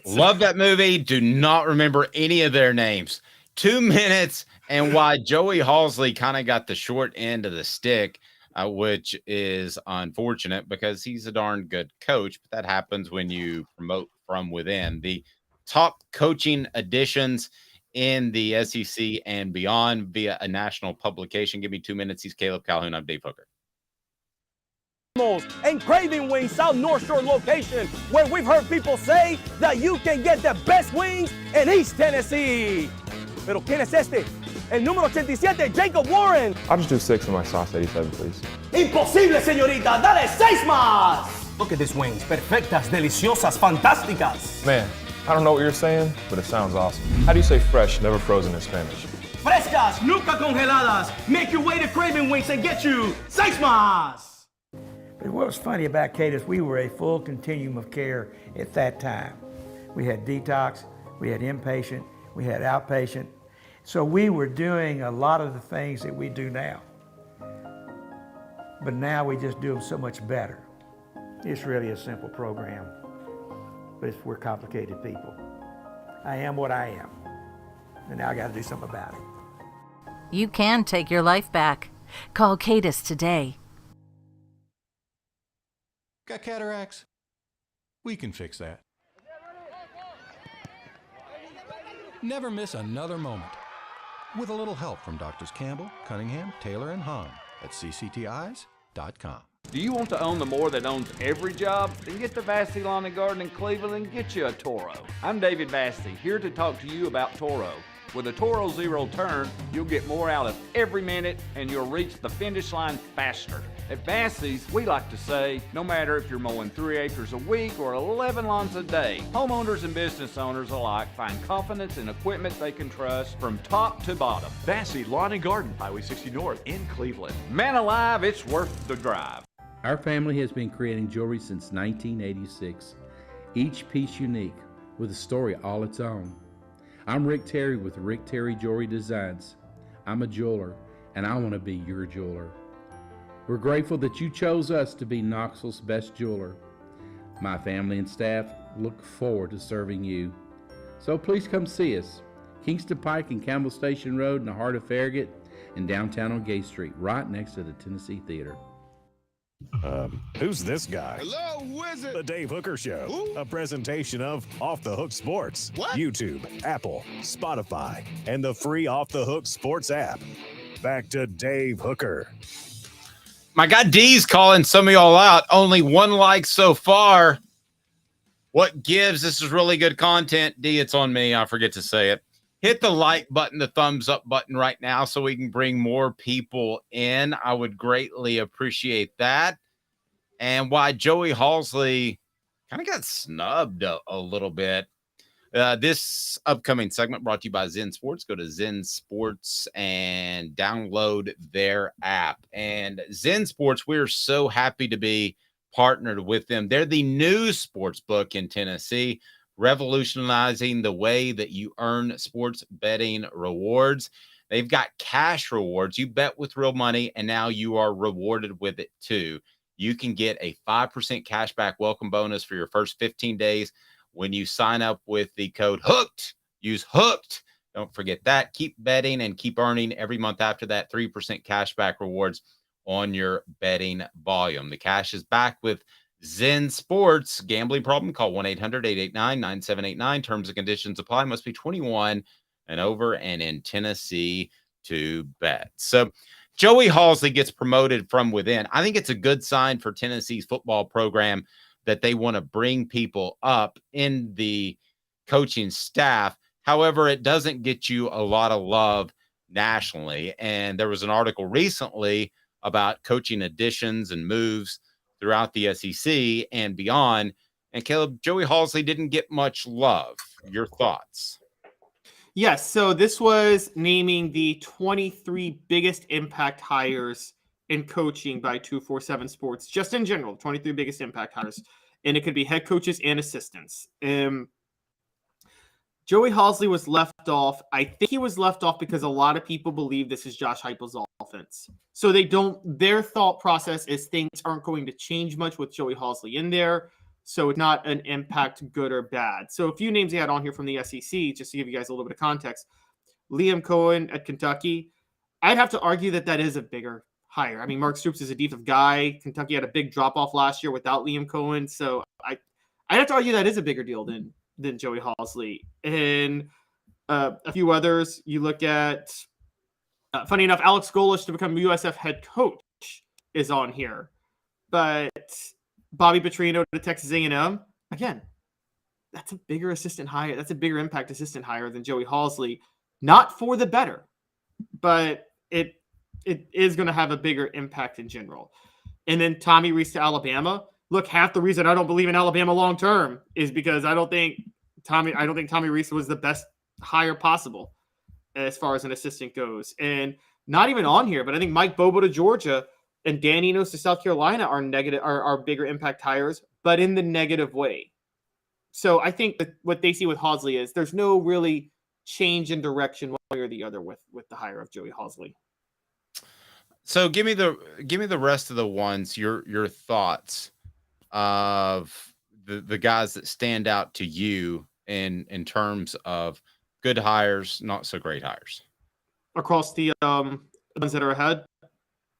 love that movie. Do not remember any of their names. 2 minutes, and why Joey Halzle kind of got the short end of the stick, which is unfortunate because he's a darn good coach, but that happens when you promote from within. The top coaching additions in the SEC and beyond via a national publication. Give me 2 minutes. He's Caleb Calhoun. I'm Dave Hooker. And Craving Wings South North Shore location, where we've heard people say that you can get the best wings in East Tennessee. Pero ¿quién es este? El número 87, Jacob Warren. I'll just do 6 of my sauce 87, please. Imposible, señorita. Dale 6 más. Look at these wings. Perfectas, deliciosas, fantásticas. Man, I don't know what you're saying, but it sounds awesome. How do you say fresh, never frozen in Spanish? Frescas, nunca congeladas. Make your way to Craving Wings and get you 6 más. But what was funny about Kate is we were a full continuum of care at that time. We had detox, we had inpatient, we had outpatient. So we were doing a lot of the things that we do now. but now we just do them so much better. It's really a simple program, but we're complicated people. I am what I am, and now I got to do something about it. You can take your life back. Call Cadis today. Got cataracts? We can fix that. Never miss another moment. With a little help from Doctors Campbell, Cunningham, Taylor, and Hahn at cctis.com. Do you want to own the more that owns every job? Then get to Vassey Lawn and Garden in Cleveland and get you a Toro. I'm David Vassey, here to talk to you about Toro. With a Toro Zero Turn, you'll get more out of every minute and you'll reach the finish line faster. At Vassey's, we like to say, no matter if you're mowing 3 acres a week or 11 lawns a day, homeowners and business owners alike find confidence in equipment they can trust from top to bottom. Vassey Lawn and Garden, Highway 60 North in Cleveland. Man alive, it's worth the drive. Our family has been creating jewelry since 1986, each piece unique with a story all its own. I'm Rick Terry with Rick Terry Jewelry Designs. I'm a jeweler, and I want to be your jeweler. We're grateful that you chose us to be Knoxville's best jeweler. My family and staff look forward to serving you. So please come see us. Kingston Pike and Campbell Station Road in the heart of Farragut and downtown on Gay Street, right next to the Tennessee Theater. Who's this guy? Hello, wizard. The Dave Hooker Show, Who? a presentation of Off the Hook Sports, What? YouTube, Apple, Spotify, and the free Off the Hook Sports app. Back to Dave Hooker. My guy D's calling some of y'all out. Only 1 like so far. What gives? This is really good content. D, it's on me. I forget to say it. Hit the like button, the thumbs up button right now so we can bring more people in. I would greatly appreciate that. And why Joey Halzle kind of got snubbed a little bit. This upcoming segment brought to you by ZenSports. Go to ZenSports and download their app. And ZenSports, we're so happy to be partnered with them. They're the new sports book in Tennessee, revolutionizing the way that you earn sports betting rewards. They've got cash rewards. You bet with real money, and now you are rewarded with it too. You can get a 5% cashback welcome bonus for your first 15 days when you sign up with the code HOOKED. Use HOOKED. Don't forget that. Keep betting and keep earning every month after that 3% cashback rewards on your betting volume. The cash is back with ZenSports. Gambling problem? Call 1-800-889-9789. Terms and conditions apply. Must be 21 and over and in Tennessee to bet. So Joey Halzle gets promoted from within. I think it's a good sign for Tennessee's football program that they want to bring people up in the coaching staff. However, it doesn't get you a lot of love nationally. And there was an article recently about coaching additions and moves throughout the SEC and beyond. And Caleb, Joey Halzle didn't get much love. Your thoughts? Yes, so this was naming the 23 biggest impact hires in coaching by 247 Sports, just in general, 23 biggest impact hires. And it could be head coaches and assistants. Joey Halzle was left off. I think he was left off because a lot of people believe this is Josh Heupel's offense. So their thought process is things aren't going to change much with Joey Halzle in there. So it's not an impact, good or bad. So a few names he had on here from the SEC, just to give you guys a little bit of context. Liam Cohen at Kentucky. I'd have to argue that is a bigger hire. I mean, Mark Stoops is a defensive guy. Kentucky had a big drop-off last year without Liam Cohen. So I'd have to argue that is a bigger deal than Joey Halzle. And a few others, you look at, funny enough, Alex Golesh to become USF head coach is on here. But Bobby Petrino to Texas A&M, again, that's a bigger assistant hire. That's a bigger impact assistant hire than Joey Halzle. Not for the better, but it is going to have a bigger impact in general. And then Tommy Rees to Alabama. Look, half the reason I don't believe in Alabama long term is because I don't think Tommy Rees was the best hire possible as far as an assistant goes. And not even on here, but I think Mike Bobo to Georgia and Dan Enos to South Carolina are bigger impact hires, but in the negative way. So I think that what they see with Halzle is there's no really change in direction one way or the other with the hire of Joey Halzle. So give me the rest of the ones. Your thoughts of the guys that stand out to you in terms of good hires, not so great hires across the ones that are ahead.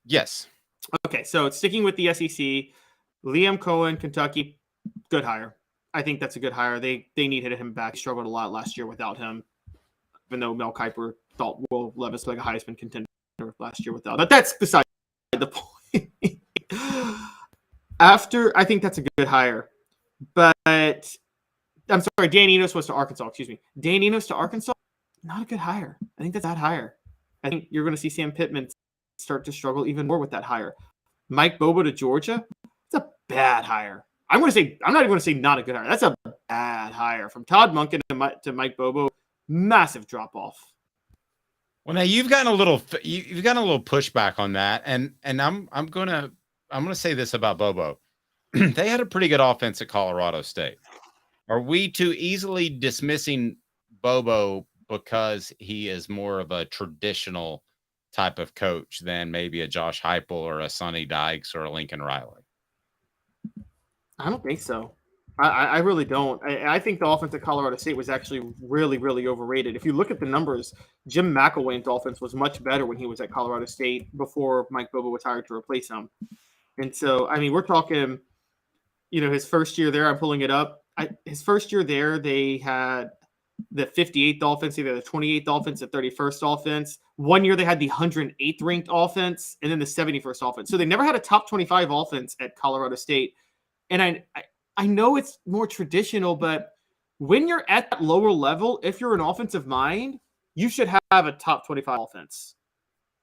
Yes. Okay, so sticking with the SEC, Liam Cohen, Kentucky, good hire. I think that's a good hire. They needed him back. He struggled a lot last year without him, even though Mel Kiper thought Will Levis was like a Heisman contender last year without. But that's beside the point. I think that's a good hire. But I'm sorry, Dan Enos was to Arkansas. Excuse me. Dan Enos to Arkansas, not a good hire. I think that's a bad hire. I think you're going to see Sam Pittman start to struggle even more with that hire. Mike Bobo to Georgia, it's a bad hire. I'm not even going to say not a good hire. That's a bad hire. From Todd Monken to Mike Bobo, massive drop off. Well, now you've gotten a little pushback on that, and I'm gonna say this about Bobo. They had a pretty good offense at Colorado State. Are we too easily dismissing Bobo because he is more of a traditional type of coach than maybe a Josh Heupel or a Sonny Dykes or a Lincoln Riley? I don't think so. I really don't. I think the offense at Colorado State was actually really, really overrated. If you look at the numbers, Jim McElwain's offense was much better when he was at Colorado State before Mike Bobo was hired to replace him. And so, I mean, we're talking, his first year there, I'm pulling it up. His first year there, they had the 58th offense, either the 28th offense, the 31st offense. 1 year they had the 108th ranked offense, and then the 71st offense. So they never had a top 25 offense at Colorado State. And I know it's more traditional, but when you're at that lower level, if you're an offensive mind, you should have a top 25 offense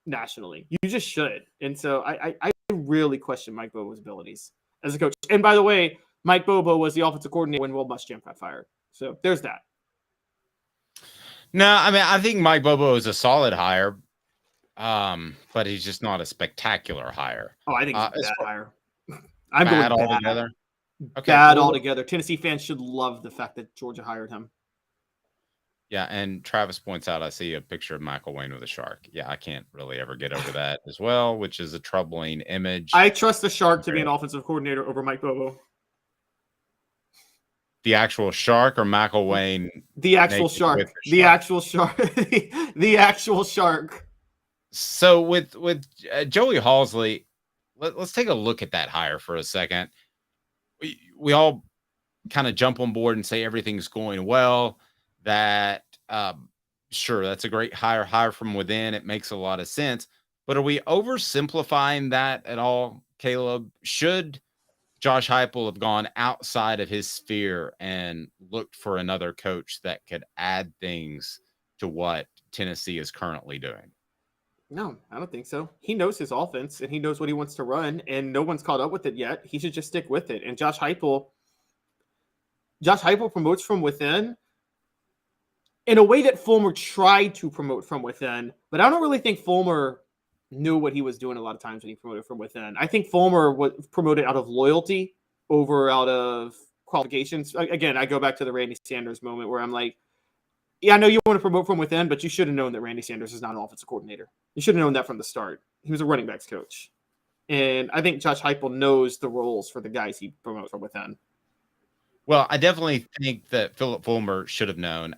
nationally. You just should. And so I really question Mike Bobo's abilities as a coach. And by the way, Mike Bobo was the offensive coordinator when Will Muschamp got fired. So there's that. No, I mean, I think Mike Bobo is a solid hire, but he's just not a spectacular hire. Oh, I think it's a bad hire. I'm bad going altogether. Okay, bad altogether. Tennessee fans should love the fact that Georgia hired him. Yeah, and Travis points out I see a picture of McElwain with a shark. Yeah, I can't really ever get over that as well, which is a troubling image. I trust the Shark to be an offensive coordinator over Mike Bobo. The actual shark or McElwain? The actual shark. The actual shark. The actual shark. So with Joey Halzle, let's take a look at that hire for a second. We all kind of jump on board and say everything's going well. That sure, that's a great hire from within. It makes a lot of sense. But are we oversimplifying that at all, Caleb? Should Josh Heupel have gone outside of his sphere and looked for another coach that could add things to what Tennessee is currently doing? No, I don't think so. He knows his offense and he knows what he wants to run, and no one's caught up with it yet. He should just stick with it. And Josh Heupel promotes from within in a way that Fulmer tried to promote from within, but I don't really think Fulmer knew what he was doing a lot of times when he promoted from within. I think Fulmer was promoted out of loyalty over out of qualifications. Again, I go back to the Randy Sanders moment where I'm like, yeah, I know you want to promote from within, but you should have known that Randy Sanders is not an offensive coordinator. You should have known that from the start. He was a running backs coach. And I think Josh Heupel knows the roles for the guys he promotes from within. Well, I definitely think that Philip Fulmer should have known.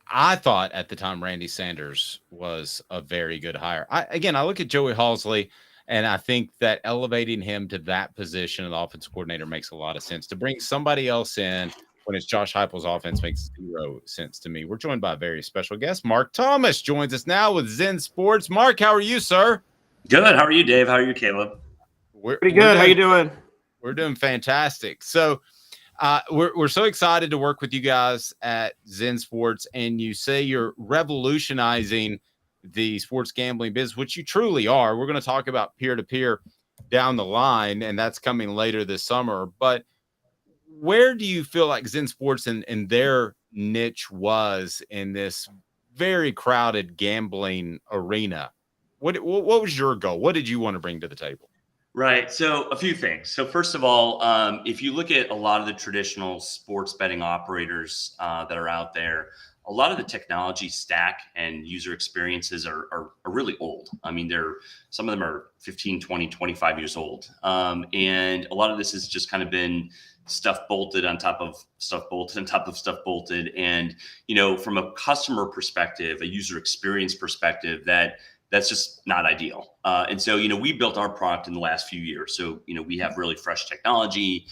I thought at the time Randy Sanders was a very good hire. I look at Joey Halzle, and I think that elevating him to that position of the offensive coordinator makes a lot of sense. To bring somebody else in when it's Josh Heupel's offense makes zero sense to me. We're joined by a very special guest. Mark Thomas joins us now with ZenSports. Mark, how are you, sir? Good. How are you, Dave? How are you, Caleb? Pretty good. How you doing? We're doing fantastic. So we're so excited to work with you guys at ZenSports, and you say you're revolutionizing the sports gambling business, which you truly are. We're going to talk about peer-to-peer down the line, and that's coming later this summer. But where do you feel like ZenSports and their niche was in this very crowded gambling arena? What was your goal? What did you want to bring to the table? Right. So a few things. So first of all, if you look at a lot of the traditional sports betting operators that are out there, a lot of the technology stack and user experiences are really old. I mean, some of them are 15, 20, 25 years old. And a lot of this has just kind of been stuff bolted on top of stuff bolted on top of stuff bolted. And, from a customer perspective, a user experience perspective, that's just not ideal. And so, we built our product in the last few years. So, we have really fresh technology.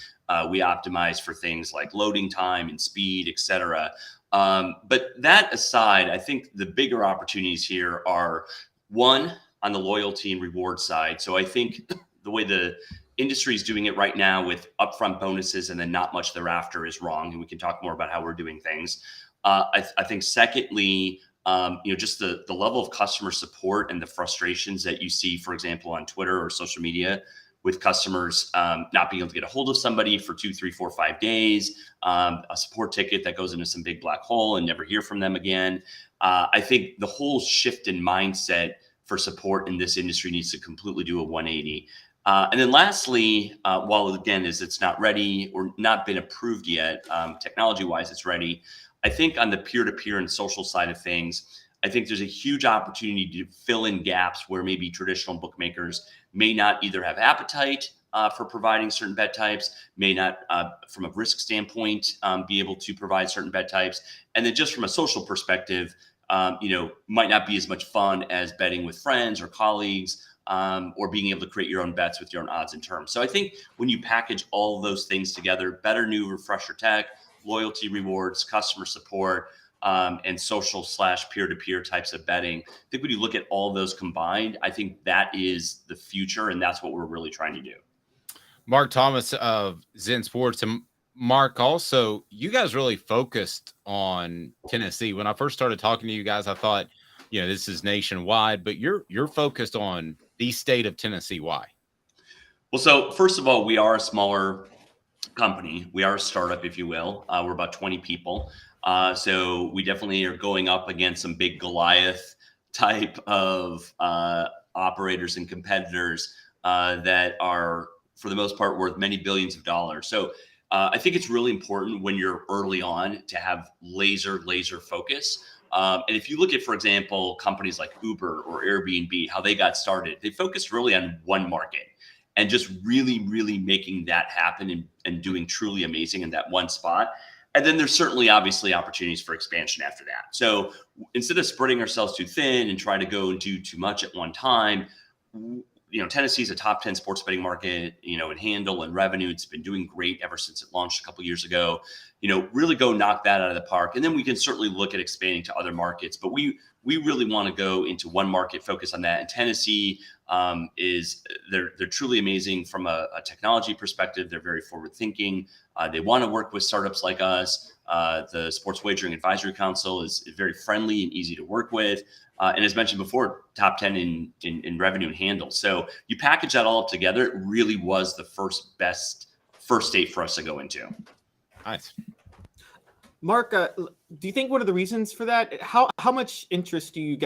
We optimize for things like loading time and speed, et cetera. But that aside, I think the bigger opportunities here are, one, on the loyalty and reward side. So I think the way the industry is doing it right now with upfront bonuses and then not much thereafter is wrong. And we can talk more about how we're doing things. I think secondly, just the level of customer support and the frustrations that you see, for example, on Twitter or social media with customers not being able to get a hold of somebody for 2, 3, 4, 5 days, a support ticket that goes into some big black hole and never hear from them again. I think the whole shift in mindset for support in this industry needs to completely do a 180. And then lastly, while again, it's not ready or not been approved yet, technology-wise, it's ready. I think on the peer-to-peer and social side of things, I think there's a huge opportunity to fill in gaps where maybe traditional bookmakers may not either have appetite for providing certain bet types, may not, from a risk standpoint, be able to provide certain bet types. And then just from a social perspective, might not be as much fun as betting with friends or colleagues, or being able to create your own bets with your own odds and terms. So I think when you package all of those things together, better new refresher tech, loyalty rewards, customer support, and social / peer-to-peer types of betting. I think when you look at all those combined, I think that is the future, and that's what we're really trying to do. Mark Thomas of ZenSports. And Mark, also, you guys really focused on Tennessee. When I first started talking to you guys, I thought, this is nationwide, but you're focused on the state of Tennessee. Why? Well, so first of all, we are a smaller company. We are a startup, if you will. We're about 20 people. So we definitely are going up against some big Goliath type of operators and competitors that are, for the most part, worth many billions of dollars. So I think it's really important when you're early on to have laser focus. And if you look at, for example, companies like Uber or Airbnb, how they got started, they focused really on one market and just really making that happen and doing truly amazing in that one spot. And then there's certainly obviously opportunities for expansion after that. So instead of spreading ourselves too thin and trying to go and do too much at one time, Tennessee is a top 10 sports betting market, in handle and revenue. It's been doing great ever since it launched a couple of years ago. Really go knock that out of the park. And then we can certainly look at expanding to other markets, but we really want to go into one market, focus on that. And Tennessee they're truly amazing from a technology perspective. They're very forward thinking. They want to work with startups like us. The Sports Wagering Advisory Council is very friendly and easy to work with. And as mentioned before, top 10 in revenue and handle. So you package that all up together, it really was the first state for us to go into. Nice. Mark, do you think one of the reasons for that, how much interest do you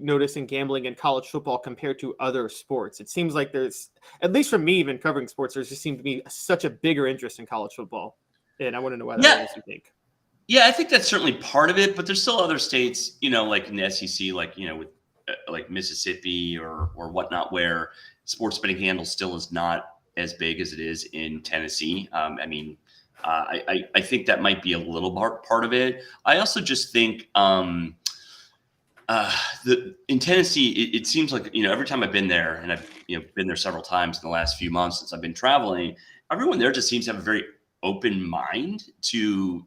notice in gambling in college football compared to other sports? It seems like there's, at least for me, even covering sports, there's just seemed to be such a bigger interest in college football. And I want to know why that is, you think. Yeah, I think that's certainly part of it, but there's still other states, like in the SEC, like, with like Mississippi or whatnot, where sports betting handle still is not as big as it is in Tennessee. I think that might be a little part of it. I also just think in Tennessee, it seems like, every time I've been there, and I've been there several times in the last few months since I've been traveling, everyone there just seems to have a very open mind to,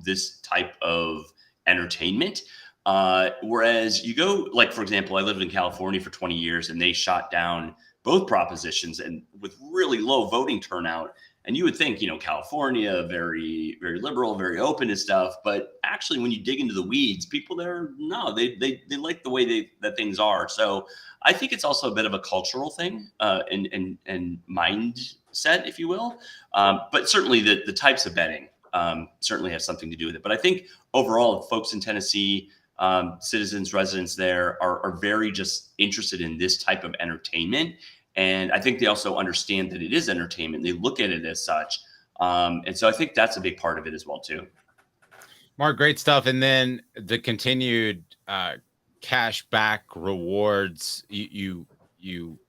this type of entertainment. Whereas you go, like, for example, I lived in California for 20 years and they shot down both propositions and with really low voting turnout. And you would think, California, very, very liberal, very open and stuff. But actually, when you dig into the weeds, people there, no, they like the way that things are. So I think it's also a bit of a cultural thing and mindset, if you will. But certainly the types of betting certainly have something to do with it. But I think overall, folks in Tennessee, citizens, residents there are very just interested in this type of entertainment. And I think they also understand that it is entertainment. They look at it as such. And so I think that's a big part of it as well, too. Mark, great stuff. And then the continued cash back rewards, you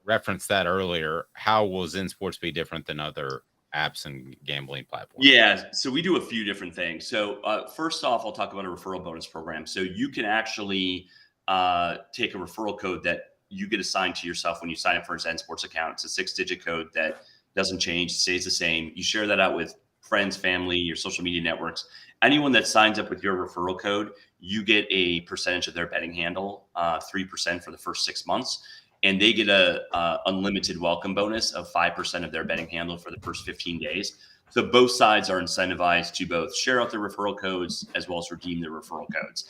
referenced that earlier. How will ZenSports be different than other apps and gambling platforms? Yeah, so we do a few different things. So first off, I'll talk about a referral bonus program. So you can actually take a referral code that you get assigned to yourself when you sign up for a ZenSports account. It's a 6-digit code that doesn't change, stays the same. You share that out with friends, family, your social media networks. Anyone that signs up with your referral code, you get a percentage of their betting handle, 3% for the first 6 months. And they get a unlimited welcome bonus of 5% of their betting handle for the first 15 days. So both sides are incentivized to both share out their referral codes as well as redeem their referral codes.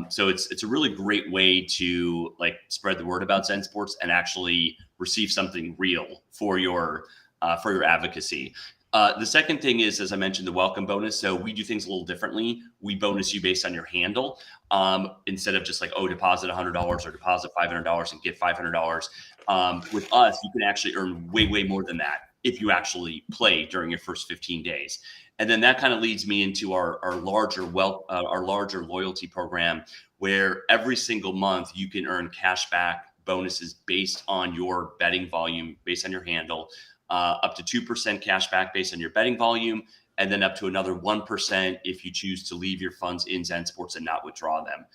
So it's a really great way to like spread the word about ZenSports and actually receive something real for your advocacy. The second thing is, as I mentioned, the welcome bonus. So we do things a little differently. We bonus you based on your handle instead of just like, deposit $100 or deposit $500 and get $500. With us, you can actually earn way, way more than that if you actually play during your first 15 days. And then that kind of leads me into our larger loyalty program, where every single month you can earn cash back bonuses based on your betting volume, based on your handle. Up to 2% cash back based on your betting volume, and then up to another 1% if you choose to leave your funds in ZenSports and not withdraw them.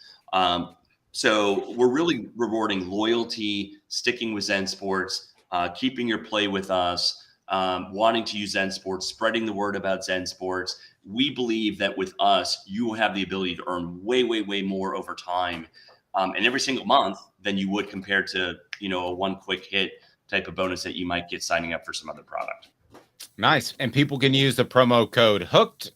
So we're really rewarding loyalty, sticking with ZenSports, keeping your play with us, wanting to use ZenSports, spreading the word about ZenSports. We believe that with us, you will have the ability to earn way, way, way more over time and every single month than you would compared to, a one quick hit type of bonus that you might get signing up for some other product. Nice. And people can use the promo code Hooked,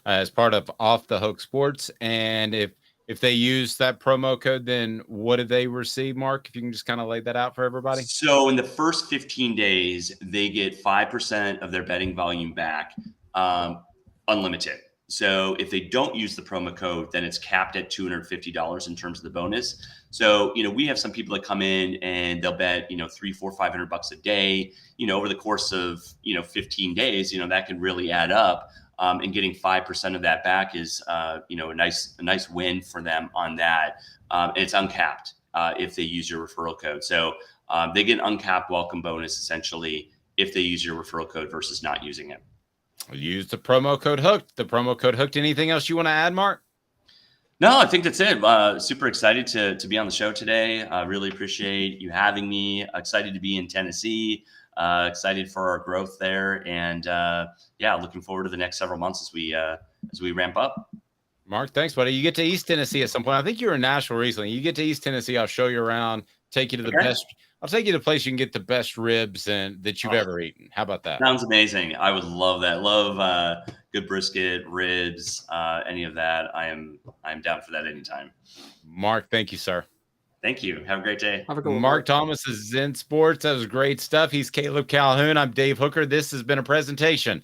as part of Off the Hook Sports. And if they use that promo code, then what do they receive, Mark? If you can just kind of lay that out for everybody. So in the first 15 days, they get 5% of their betting volume back, unlimited. So if they don't use the promo code, then it's capped at $250 in terms of the bonus. So, we have some people that come in and they'll bet, $300, $400, $500 a day, over the course of, 15 days, that can really add up. And getting 5% of that back is, a nice win for them on that. And it's uncapped if they use your referral code. So they get an uncapped welcome bonus essentially if they use your referral code versus not using it. Use the promo code Hooked. Anything else you want to add, Mark? No, I think that's it. Super excited to be on the show today. Really appreciate you having me. Excited to be in Tennessee. Excited for our growth there. And looking forward to the next several months as we ramp up. Mark, thanks, buddy. You get to East Tennessee at some point. I think you were in Nashville recently. You get to East Tennessee, I'll show you around, take you to the best. I'll take you to the place you can get the best ribs that you've ever eaten. How about that? Sounds amazing. I would love that. Love good brisket, ribs, any of that. I'm down for that anytime. Mark, thank you, sir. Thank you. Have a great day. Have a good one, Mark Thomas is ZenSports. That was great stuff. He's Caleb Calhoun. I'm Dave Hooker. This has been a presentation